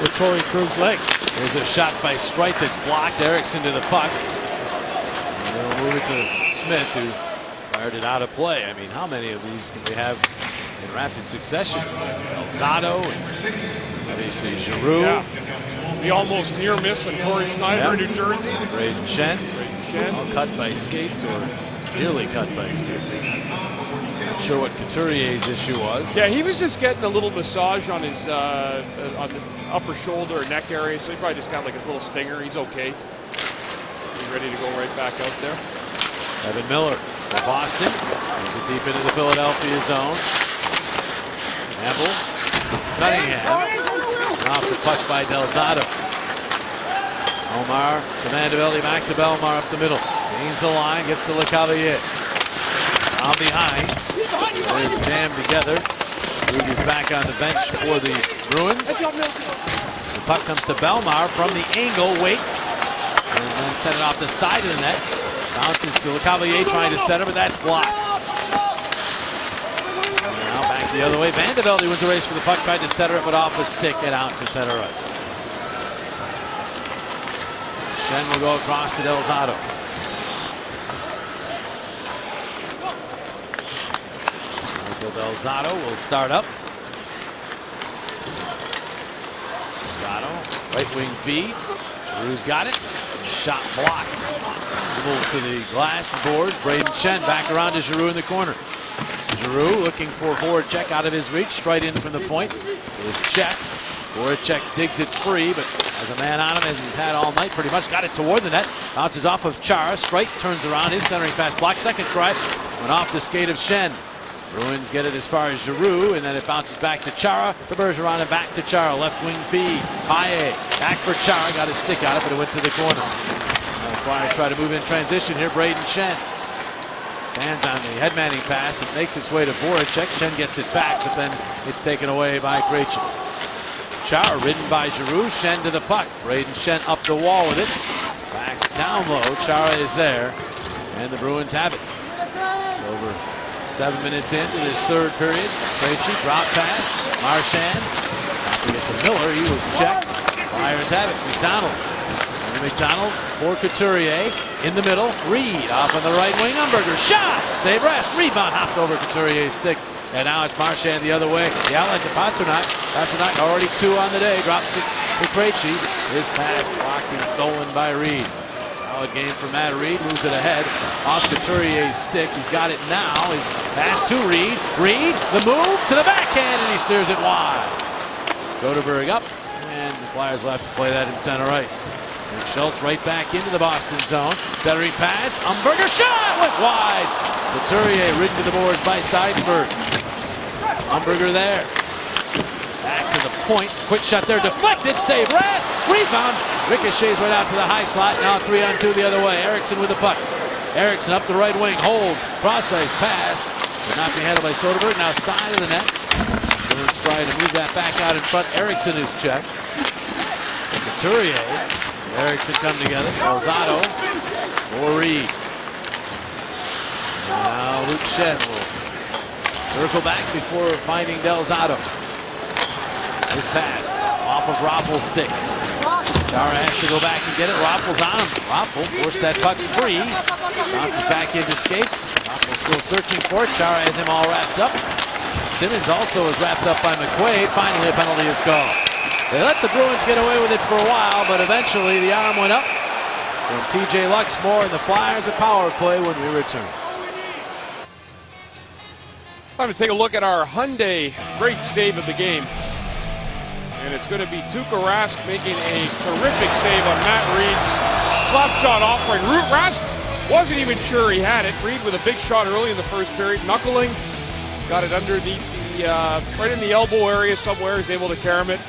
Speaker 2: with Torrey Krug's leg.
Speaker 1: There's a shot by Streit that's blocked. Eriksson to the puck. And they'll move it to Smith, who fired it out of play. I mean, how many of these can we have in rapid succession? Delzato and obviously Giroux.
Speaker 3: Yeah. The almost near miss on Corey Schneider in New Jersey.
Speaker 1: Brayden Schenn. All cut by skates or nearly cut by skates. Not sure what Couturier's issue was.
Speaker 3: Yeah, he was just getting a little massage on his on the upper shoulder or neck area, so he probably just got like a little stinger. He's okay. He's ready to go right back out there.
Speaker 1: Evan Miller for Boston. Sends it deep into the Philadelphia zone. Campbell. Cunningham. Off the puck by Delzato. Omar to Mandeville, back to Bellemare up the middle. Gains the line, gets to LeCavalier. Down behind. There's jammed together. Krug is back on the bench for the Bruins. The puck comes to Bellemare from the angle, waits, and then sent it off the side of the net. Bounces to LeCavalier trying to center, but that's blocked. Now back the other way. Vandevelde wins a race for the puck, tried to center it, but off a stick and out to center ice. Schenn will go across to Delzato. Michael Delzato will start up. Delzato, right wing feed. Giroux's got it. Shot blocked. To the glass boards. Brayden Schenn back around to Giroux in the corner. Giroux looking for Voracek out of his reach. Straight in from the point. Is checked. Voracek digs it free, but has a man on him as he's had all night. Pretty much got it toward the net. Bounces off of Chara. Streit turns around. His centering pass blocked. Second try. Went off the skate of Schenn. Bruins get it as far as Giroux, and then it bounces back to Chara. To Bergeron and back to Chara. Left wing feed. Paille back for Chara. Got his stick out of it, but it went to the corner. Flyers try to move in transition here. Brayden Schenn stands on the head-manning pass. It makes its way to Voracek. Schenn gets it back, but then it's taken away by Krejci. Chara ridden by Giroux. Schenn to the puck. Brayden Schenn up the wall with it. Back down low. Chara is there, and the Bruins have it. Over 7 minutes into this third period. Krejci, drop pass. Marchand. Not to get to Miller. He was checked. Flyers have it. McDonald. And McDonald for Couturier. In the middle. Reed off on the right wing. Umberger. Shot! Save rest. Rebound hopped over Couturier's stick. And now it's Marchand the other way. The outlet to Pasternak. Pasternak already 2 on the day. Drops it to Krejci. His pass blocked and stolen by Reed. Solid game for Matt Reed. Moves it ahead. Off Couturier's stick. He's got it now. His pass to Reed. Reed, the move to the backhand, and he steers it wide. Soderberg up. And the Flyers will have to play that in center ice. And Schultz right back into the Boston zone. Centering pass. Umberger shot! Went wide. Couturier ridden to the boards by Seidenberg. Umberger there. Back to the point. Quick shot there. Deflected. Save. Rask. Rebound. Ricochets right out to the high slot. Now 3-on-2 the other way. Eriksson with the puck. Eriksson up the right wing. Holds. Cross-ice pass. But not being handled by Soderberg. Now side of the net. Bruins trying to move that back out in front. Eriksson is checked. Couturier. Eriksson come together. Delzato for Reed. Now Luke Schenn will circle back before finding Delzato. His pass off of Raffl's stick. Chara has to go back and get it. Raffl's on him. Raffl forced that puck free. Bounces back into skates. Raffl still searching for it. Chara has him all wrapped up. Simmons also is wrapped up by McQuaid. Finally a penalty is called. They let the Bruins get away with it for a while, but eventually the arm went up from TJ Luxmore, and the Flyers a power play when we return.
Speaker 3: Time to take a look at our Hyundai great save of the game. And it's going to be Tuukka Rask making a terrific save on Matt Reed's slap shot offering. Rask wasn't even sure he had it. Reed with a big shot early in the first period. Knuckling. Got it underneath right in the elbow area somewhere. He's able to carom it.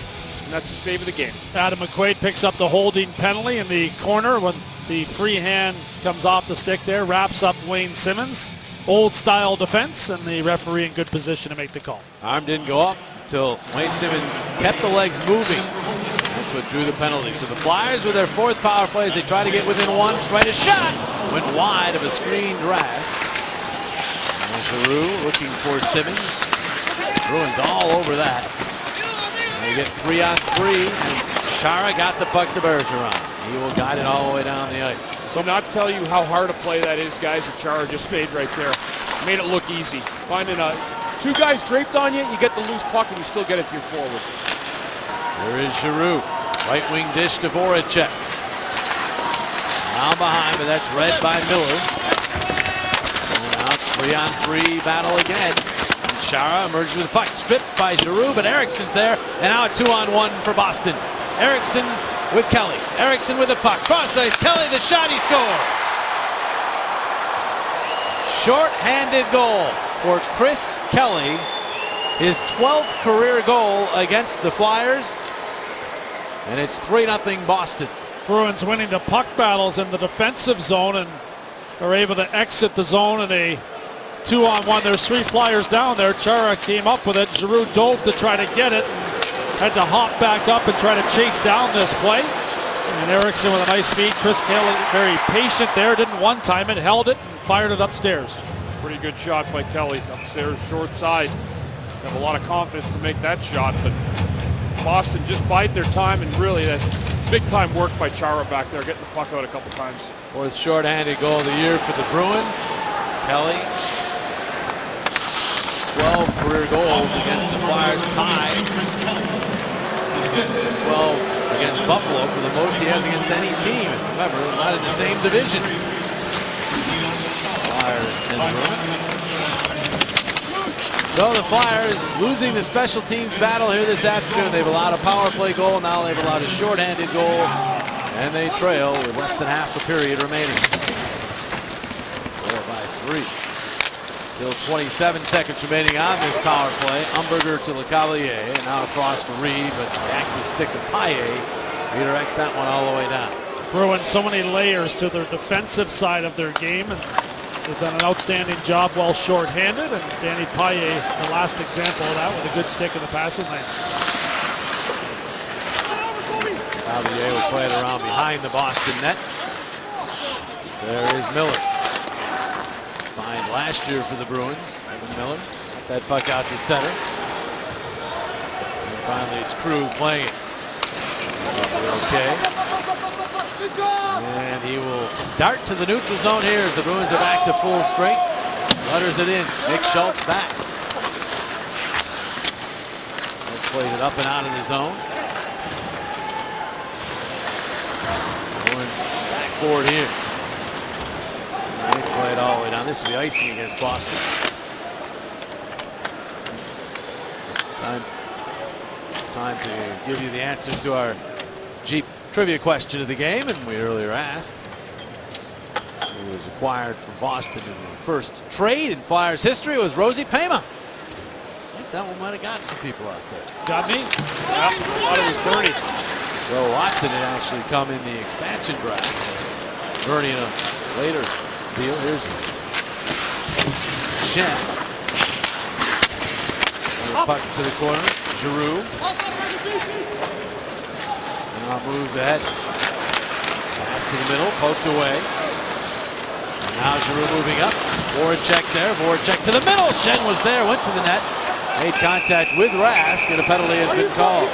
Speaker 3: And that's the save of the game.
Speaker 2: Adam McQuaid picks up the holding penalty in the corner when the free hand comes off the stick there. Wraps up Wayne Simmons. Old style defense, and the referee in good position to make the call.
Speaker 1: Arm didn't go up until Wayne Simmons kept the legs moving. That's what drew the penalty. So the Flyers with their 4th power play as they try to get within one. Straight a shot. Went wide of a screened Rask. And Giroux looking for Simmons. Bruins all over that. They get 3-on-3, and Chara got the puck to Bergeron. He will guide it all the way down the ice.
Speaker 3: So not tell you how hard a play that is, guys, that Chara just made right there. Made it look easy. Finding 2 guys draped on you, you get the loose puck, and you still get it to your forward.
Speaker 1: There is Giroux. Right wing dish to Voracek. Now behind, but that's read by Miller. And now it's 3-on-3 battle again. Chara emerges with the puck, stripped by Giroux, but Eriksson's there, and now a 2-on-1 for Boston. Eriksson with Kelly. Eriksson with the puck. Cross ice. Kelly, the shot, he scores. Short-handed goal for Chris Kelly. His 12th career goal against the Flyers. And it's 3-0 Boston.
Speaker 2: Bruins winning the puck battles in the defensive zone and are able to exit the zone in a 2-on-1. There's 3 Flyers down there. Chara came up with it. Giroux dove to try to get it. Had to hop back up and try to chase down this play. And Eriksson with a nice feed. Chris Kelly very patient there. Didn't one-time it. Held it and fired it upstairs.
Speaker 3: Pretty good shot by Kelly upstairs, short side. Have a lot of confidence to make that shot, but Boston just biding their time, and really that big-time work by Chara back there, getting the puck out a couple times.
Speaker 1: 4th short-handed goal of the year for the Bruins. Kelly, 12 career goals against the Flyers, tied 12 against Buffalo for the most he has against any team. And remember, not in the same division. Flyers and Bruins. So the Flyers losing the special teams battle here this afternoon. They've allowed a power play goal. Now they've allowed a shorthanded goal. And they trail with less than half the period remaining. 4-3. Still 27 seconds remaining on this power play. Umberger to LeCavalier, and now across for Reed, but the active stick of Paille redirects that one all the way down.
Speaker 2: Bruins so many layers to their defensive side of their game, and they've done an outstanding job while short-handed, and Danny Paille, the last example of that, with a good stick in the passing lane.
Speaker 1: LeCavalier will play it around behind the Boston net. There is Miller. Find last year for the Bruins. Evan Miller got that puck out to center. And finally it's Krug playing it. Is it okay? And he will dart to the neutral zone here as the Bruins are back to full strength. Letters it in. Nick Schultz back. Let's play it up and out of the zone. Bruins back forward here. They play it all the way down. This will be icing against Boston. Time to give you the answer to our Jeep trivia question of the game, and we earlier asked who was acquired from Boston in the first trade in Flyers history. It was Rosie Payma. I think that one might have gotten some people out there.
Speaker 2: Got me?
Speaker 3: Yep, I thought it was Bernie.
Speaker 1: Joe Watson had actually come in the expansion draft. Bernie in a later deal. Here's Shen. Puck to the corner. Giroux. Now moves ahead. Pass to the middle. Poked away. And now Giroux moving up. Voracek there. Voracek to the middle. Shen was there. Went to the net. Made contact with Rask, and a penalty has been called.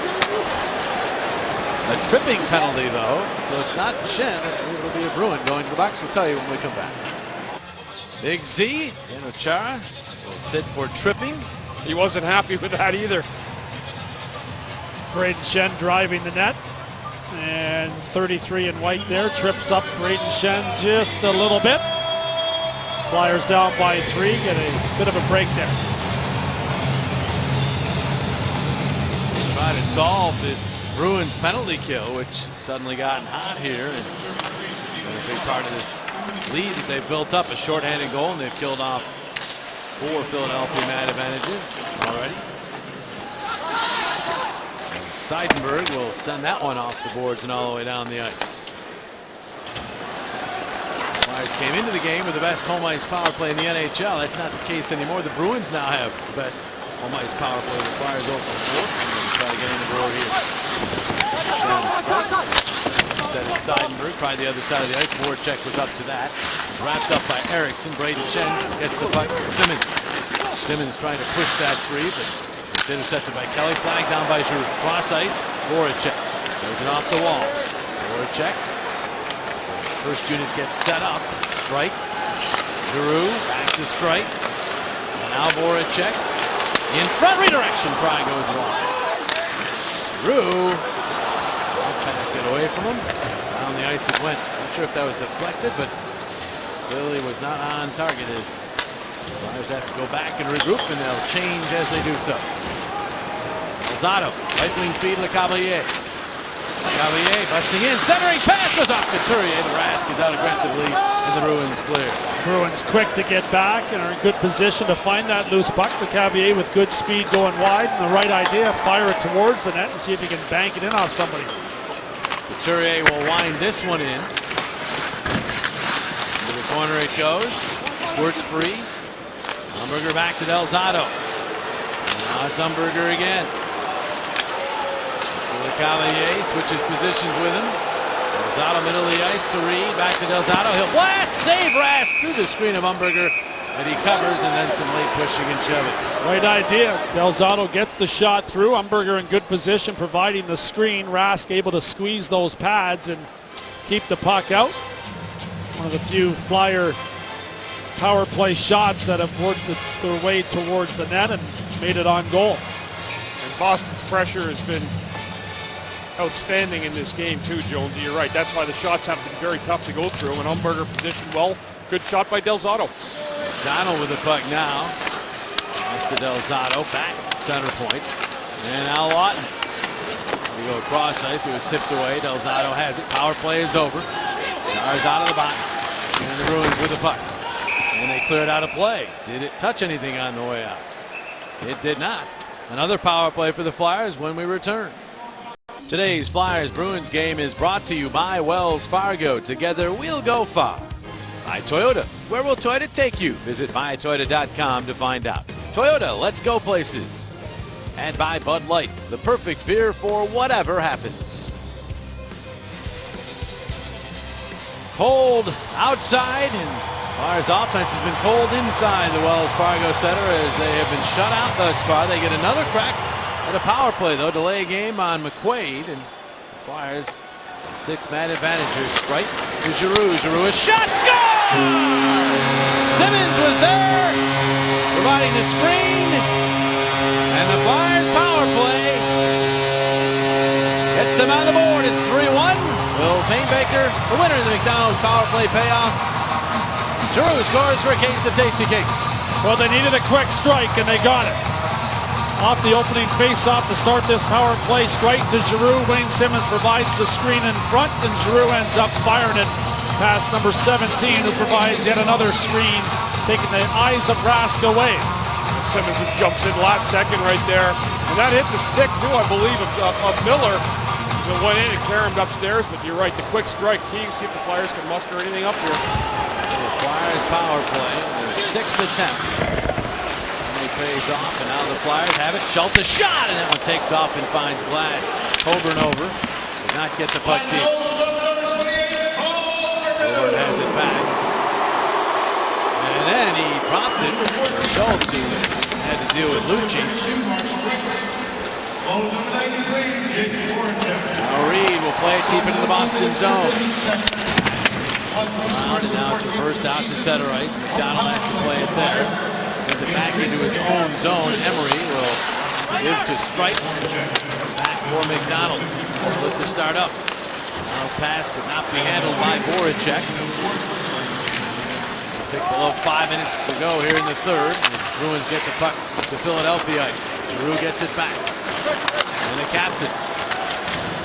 Speaker 1: A tripping penalty, though, so it's not Shen. It'll be a Bruin going to the box. We'll tell you when we come back. Big Z, Chara will sit for tripping.
Speaker 3: He wasn't happy with that either.
Speaker 2: Braden Shen driving the net. And 33 in white there. Trips up Braden Shen just a little bit. Flyers down by 3. Get a bit of a break there.
Speaker 1: Try to solve this Bruins penalty kill, which suddenly gotten hot here, and a big part of this lead that they've built up. A shorthanded goal, and they've killed off 4 Philadelphia man advantages already. And Seidenberg will send that one off the boards and all the way down the ice. Flyers came into the game with the best home ice power play in the NHL. That's not the case anymore. The Bruins now have the best home ice power play. The Flyers over 4. Try to get in the door here. Instead of Seidenberg, tried the other side of the ice. Voracek was up to that. Wrapped up by Eriksson. Braden Shen gets the puck to Simmons. Simmons trying to push that free, but it's intercepted by Kelly. Flag down by Giroux. Cross ice. Voracek goes it off the wall. Voracek. First unit gets set up. Strike. Giroux back to strike. And now Voracek in front. Redirection try goes wide. Giroux. Pass get away from him. Down the ice it went. Not sure if that was deflected, but clearly was not on target. As Flyers have to go back and regroup, and they'll change as they do so. Lozado, right wing feed, Lecavalier. Lecavalier busting in, centering pass goes off Couturier. The Rask is out aggressively, and the Bruins clear.
Speaker 2: Bruins quick to get back and are in good position to find that loose puck. Lecavalier with good speed going wide, and the right idea, fire it towards the net and see if you can bank it in off somebody.
Speaker 1: Couturier will wind this one in. To the corner it goes. Squirts free. Umberger back to Delzato. Now it's Umberger again. To Lecavalier, switches positions with him. Delzato middle of the ice to Reed. Back to Delzato. He'll blast. Save Rask through the screen of Umberger. And he covers, and then some late pushing and shoving.
Speaker 2: Right idea. Delzato gets the shot through. Umberger in good position, providing the screen. Rask able to squeeze those pads and keep the puck out. One of the few Flyer power play shots that have worked their way towards the net and made it on goal.
Speaker 3: And Boston's pressure has been outstanding in this game too, Jonesy. You're right. That's why the shots have been very tough to go through. And Umberger positioned well. Good shot by Delzato.
Speaker 1: Donald with the puck now. Mr. Delzato back center point. And now Lawton. We go across ice. It was tipped away. Delzato has it. Power play is over. Stars out of the box. And the Bruins with the puck. And they cleared out a play. Did it touch anything on the way out? It did not. Another power play for the Flyers when we return. Today's Flyers-Bruins game is brought to you by Wells Fargo. Together we'll go far. By Toyota. Where will Toyota take you? Visit buytoyota.com to find out. Toyota, let's go places. And by Bud Light, the perfect beer for whatever happens. Cold outside and Flyers offense has been cold inside the Wells Fargo Center as they have been shut out thus far. They get another crack at a power play, though. Delay game on McQuaid, and the Flyers 6-man advantage here. Sprite to Giroux. Giroux, a shot, score! Simmons was there, providing the screen, and the Flyers power play gets them on the board. It's 3-1. Will Painbaker, the winner of the McDonald's power play payoff. Giroux scores for a case of Tasty Cake.
Speaker 2: Well, they needed a quick strike, and they got it. Off the opening face-off to start this power play. Strike to Giroux. Wayne Simmons provides the screen in front, and Giroux ends up firing it past number 17, who provides yet another screen, taking the eyes of Rask away.
Speaker 3: Simmons just jumps in last second right there. And that hit the stick, too, I believe, of Miller. So it went in and carried him upstairs, but you're right, the quick strike key. See if the Flyers can muster anything up here.
Speaker 1: The Flyers power play. There's 6 attempts. He pays off, and now the Flyers have it. Schultz a shot, and that one takes off and finds glass. Coburn over. Did not get the puck deep. Coburn has it back. And then he dropped it. Schultz, who had to deal with Lucic. Now Reed will play it deep into the Boston zone. Around and now traversed out to center ice. McDonald has to play it there. Sends it back into his own zone. Emery will give to Strike. Back for McDonald. Look to start up. Miles' pass could not be handled by Voracek. Take below 5 minutes to go here in the third. The Bruins get the puck to Philadelphia ice. Giroux gets it back. And the captain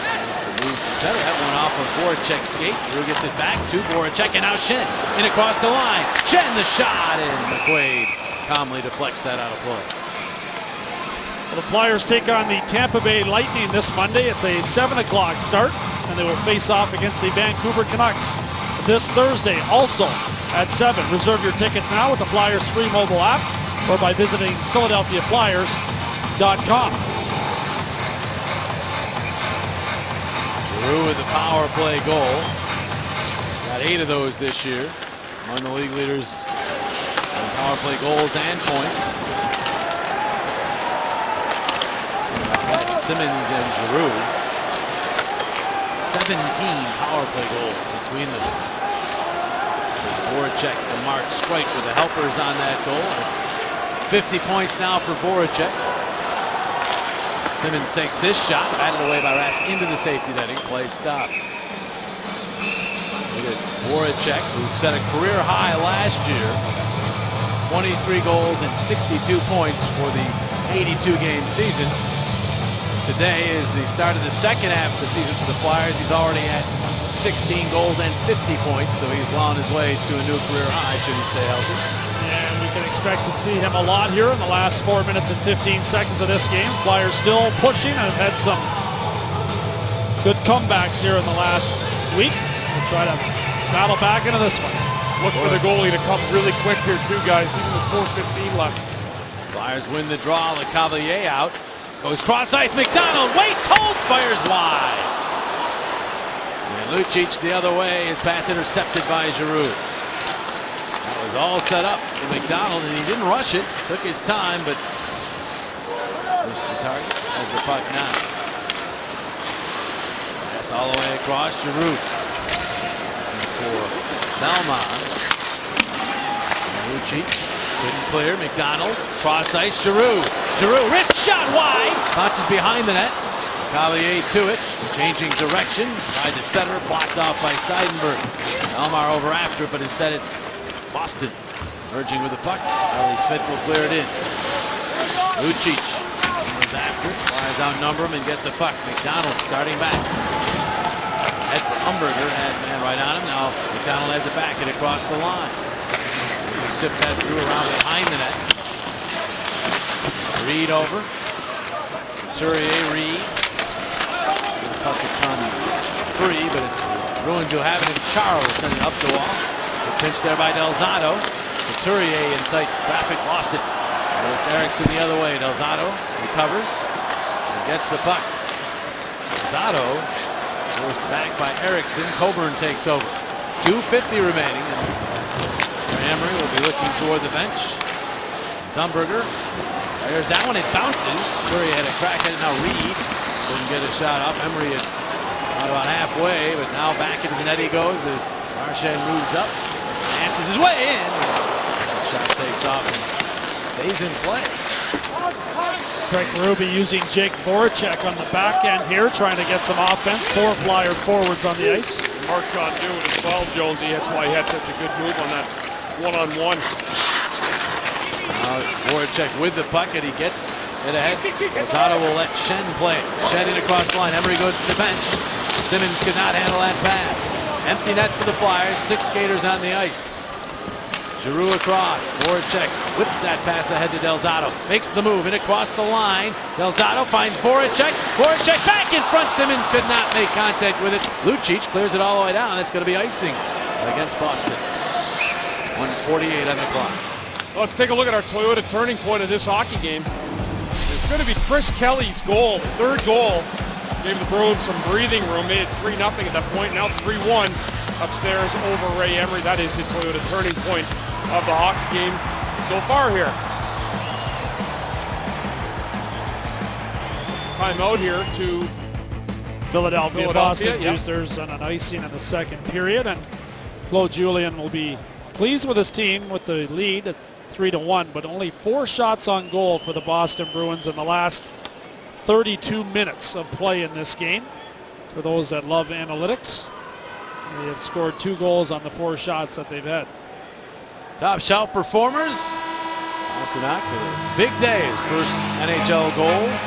Speaker 1: has to move to center. That one off of Voracek's skate. Giroux gets it back to Voracek, and now Schenn in across the line. Schenn the shot, and McQuaid calmly deflects that out of play.
Speaker 2: Well, the Flyers take on the Tampa Bay Lightning this Monday. It's a 7 o'clock start, and they will face off against the Vancouver Canucks this Thursday, also at 7. Reserve your tickets now with the Flyers free mobile app or by visiting PhiladelphiaFlyers.com.
Speaker 1: Giroux with the power play goal. Got 8 of those this year. Among the league leaders in power play goals and points. Simmons and Giroux. 17 power play goals between them. Voracek and Mark Strike with the helpers on that goal. It's 50 points now for Voracek. Simmons takes this shot, batted away by Rask into the safety netting. Play stopped. Look at Voracek, who set a career high last year. 23 goals and 62 points for the 82-game season. Today is the start of the second half of the season for the Flyers. He's already at 16 goals and 50 points, so he's well on his way to a new career high should he stay healthy.
Speaker 2: And we can expect to see him a lot here in the last 4 minutes and 15 seconds of this game. Flyers still pushing and have had some good comebacks here in the last week. We'll try to battle back into this one.
Speaker 3: Look for the goalie to come really quick here too, guys, even with 4:15 left.
Speaker 1: Flyers win the draw. Le Cavalier out. Goes cross ice. McDonald waits, holds, fires wide. And Lucic the other way. His pass intercepted by Giroux. That was all set up for McDonald, and he didn't rush it. Took his time, but missed the target. Has the puck now. Pass all the way across. Giroux for Belmont. Lucic couldn't clear. McDonald cross ice. Giroux. Giroux wrist shot wide. Bounces behind the net. Cavalier to it. Changing direction. Tried to center. Blocked off by Seidenberg. Elmar over after it, but instead it's Boston merging with the puck. Riley Smith will clear it in. Lucic goes after it. Flyers outnumber him and get the puck. McDonald starting back. Head for Umberger. Had man right on him. Now McDonald has it back and across the line. Sipped that through around behind the net. Reed over. Couturier, Reed. The puck will come free, but it's the Bruins who have it, and Charles sending it up the wall. The pinch there by Delzato. Couturier in tight traffic lost it. But it's Eriksson the other way. Delzato recovers and gets the puck. Delzato forced back by Eriksson. Coburn takes over. 2:50 remaining. Thierry Emery will be looking toward the bench. Zumberger fires that one. It bounces. Curry had a crack at it. Now Reed couldn't get a shot up. Emery had about halfway, but now back into the net he goes as Marchand moves up. Dances his way in. Shot takes off and stays in play.
Speaker 2: Craig Berube using Jake Voracek on the back end here, trying to get some offense. 4 Flyer forwards on the ice.
Speaker 3: Marchand doing it as well, Jonesy. That's why he had such a good move on that one-on-one.
Speaker 1: Voracek with the puck, and he gets it ahead. Lozada will let Schenn play. Schenn in across the line. Emery goes to the bench. Simmons could not handle that pass. Empty net for the Flyers. 6 skaters on the ice. Giroux across. Voracek whips that pass ahead to Delzato. Makes the move in across the line. Delzato finds Voracek. Voracek back in front. Simmons could not make contact with it. Lucic clears it all the way down. That's going to be icing against Boston. 1:48 on the clock.
Speaker 3: Well, let's take a look at our Toyota turning point of this hockey game. It's going to be Chris Kelly's goal, the 3rd goal. Gave the Bruins some breathing room, made it 3-0 at that point. Now 3-1 upstairs over Ray Emery. That is the Toyota turning point of the hockey game so far here. Timeout here to
Speaker 2: Philadelphia. Boston
Speaker 3: yeah.
Speaker 2: used theirs on an icing in the 2nd period, and Claude Julien will be pleased with his team with the lead at 3-1, but only 4 shots on goal for the Boston Bruins in the last 32 minutes of play in this game. For those that love analytics, they have scored 2 goals on the 4 shots that they've had.
Speaker 1: Top shelf performers. Pastrnak with a big day, his first NHL goals.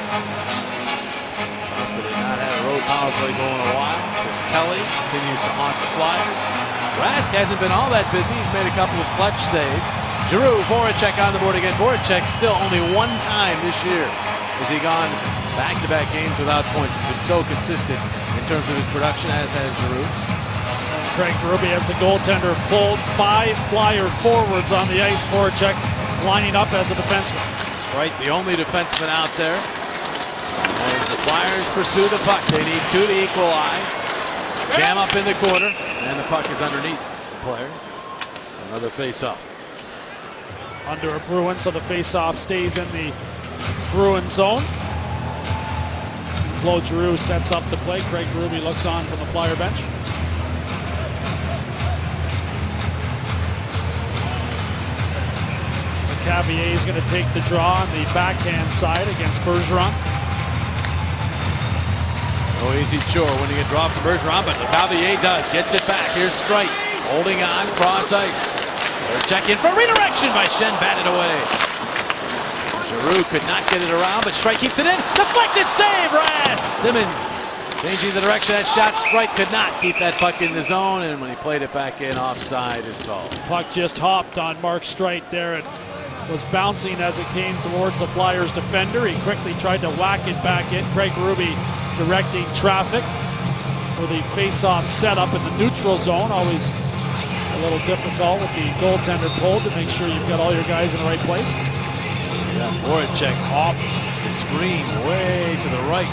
Speaker 1: Boston had not had a road power play going in a while. Chris Kelly continues to haunt the Flyers. Rask hasn't been all that busy. He's made a couple of clutch saves. Giroux, Voracek on the board again. Voracek still only 1 time this year has he gone back-to-back games without points. He's been so consistent in terms of his production, as has Giroux.
Speaker 2: Craig Berube has the goaltender pulled. 5 Flyer forwards on the ice. Voracek lining up as a defenseman.
Speaker 1: That's right, the only defenseman out there. As the Flyers pursue the puck, they need 2 to equalize. Jam up in the corner, and the puck is underneath the player. So another face-off.
Speaker 2: Under a Bruin, so the face-off stays in the Bruin zone. Claude Giroux sets up the play. Craig Berube looks on from the Flyer bench. Cavier is going to take the draw on the backhand side against Bergeron.
Speaker 1: No easy chore when you get draw from Bergeron, but Cavier does. Gets it back. Here's Streit holding on, cross ice. Check in for redirection by Schenn, batted away. Giroux could not get it around, but Streit keeps it in. Deflected save, Rask. Simmons changing the direction of that shot. Streit could not keep that puck in the zone, and when he played it back in, offside is called.
Speaker 2: Puck just hopped on Mark Streit there. It was bouncing as it came towards the Flyers defender. He quickly tried to whack it back in. Craig Berube directing traffic for the face-off setup in the neutral zone. Always a little difficult with the goaltender pulled to make sure you've got all your guys in the right place.
Speaker 1: Yeah, Voracek off the screen way to the right.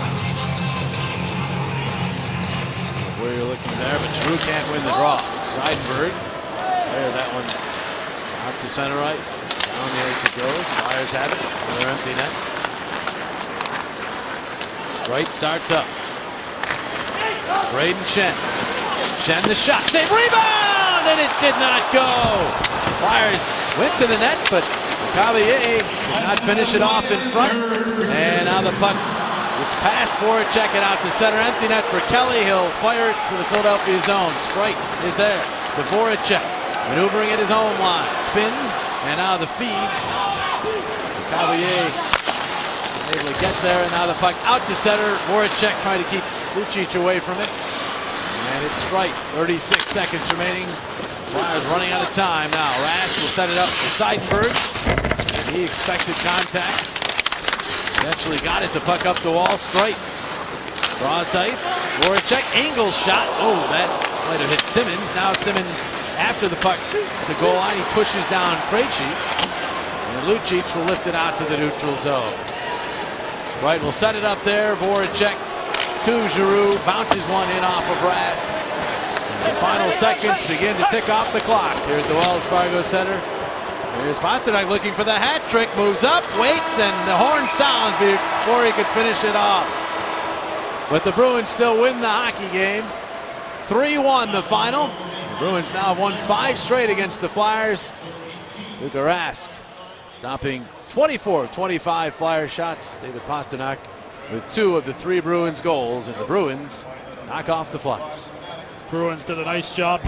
Speaker 1: Where you're looking there, but Giroux can't win the draw. Seidenberg, there, that one out to center ice. Down the ice it goes. Flyers have it. Another empty net. Streit starts up. Braden Schenn. Schenn the shot. Save, rebound! And it did not go. Flyers went to the net, but Cavier did not finish it off in front. And now the puck, it's past Voracek and out to center. Empty net for Kelly. He'll fire it to the Philadelphia zone. Streit is there. To Voracek. Maneuvering at his own line. Spins. And now the feed. Cavier able to get there, and now the puck out to center. Voracek trying to keep Lucic away from it. And it's Streit. 36 seconds remaining. Flyers running out of time now. Rask will set it up for Seidenberg. And he expected contact. Eventually got it. The puck up the wall. Streit. Cross ice. Voracek. Angles shot. Oh, that might have hit Simmons. Now Simmons, after the puck, the goal line, he pushes down Krejci. And Lucic will lift it out to the neutral zone. Streit will set it up there. Voracek to Giroux. Bounces one in off of Rask. The final seconds begin to tick off the clock here at the Wells Fargo Center. Here's Pasternak looking for the hat trick, moves up, waits, and the horn sounds before he could finish it off. But the Bruins still win the hockey game. 3-1 the final. The Bruins now have won 5 straight against the Flyers. Tuukka Rask stopping 24 of 25 Flyer shots. David Pasternak with 2 of the 3 Bruins goals, and the Bruins knock off the Flyers.
Speaker 2: Bruins did a nice job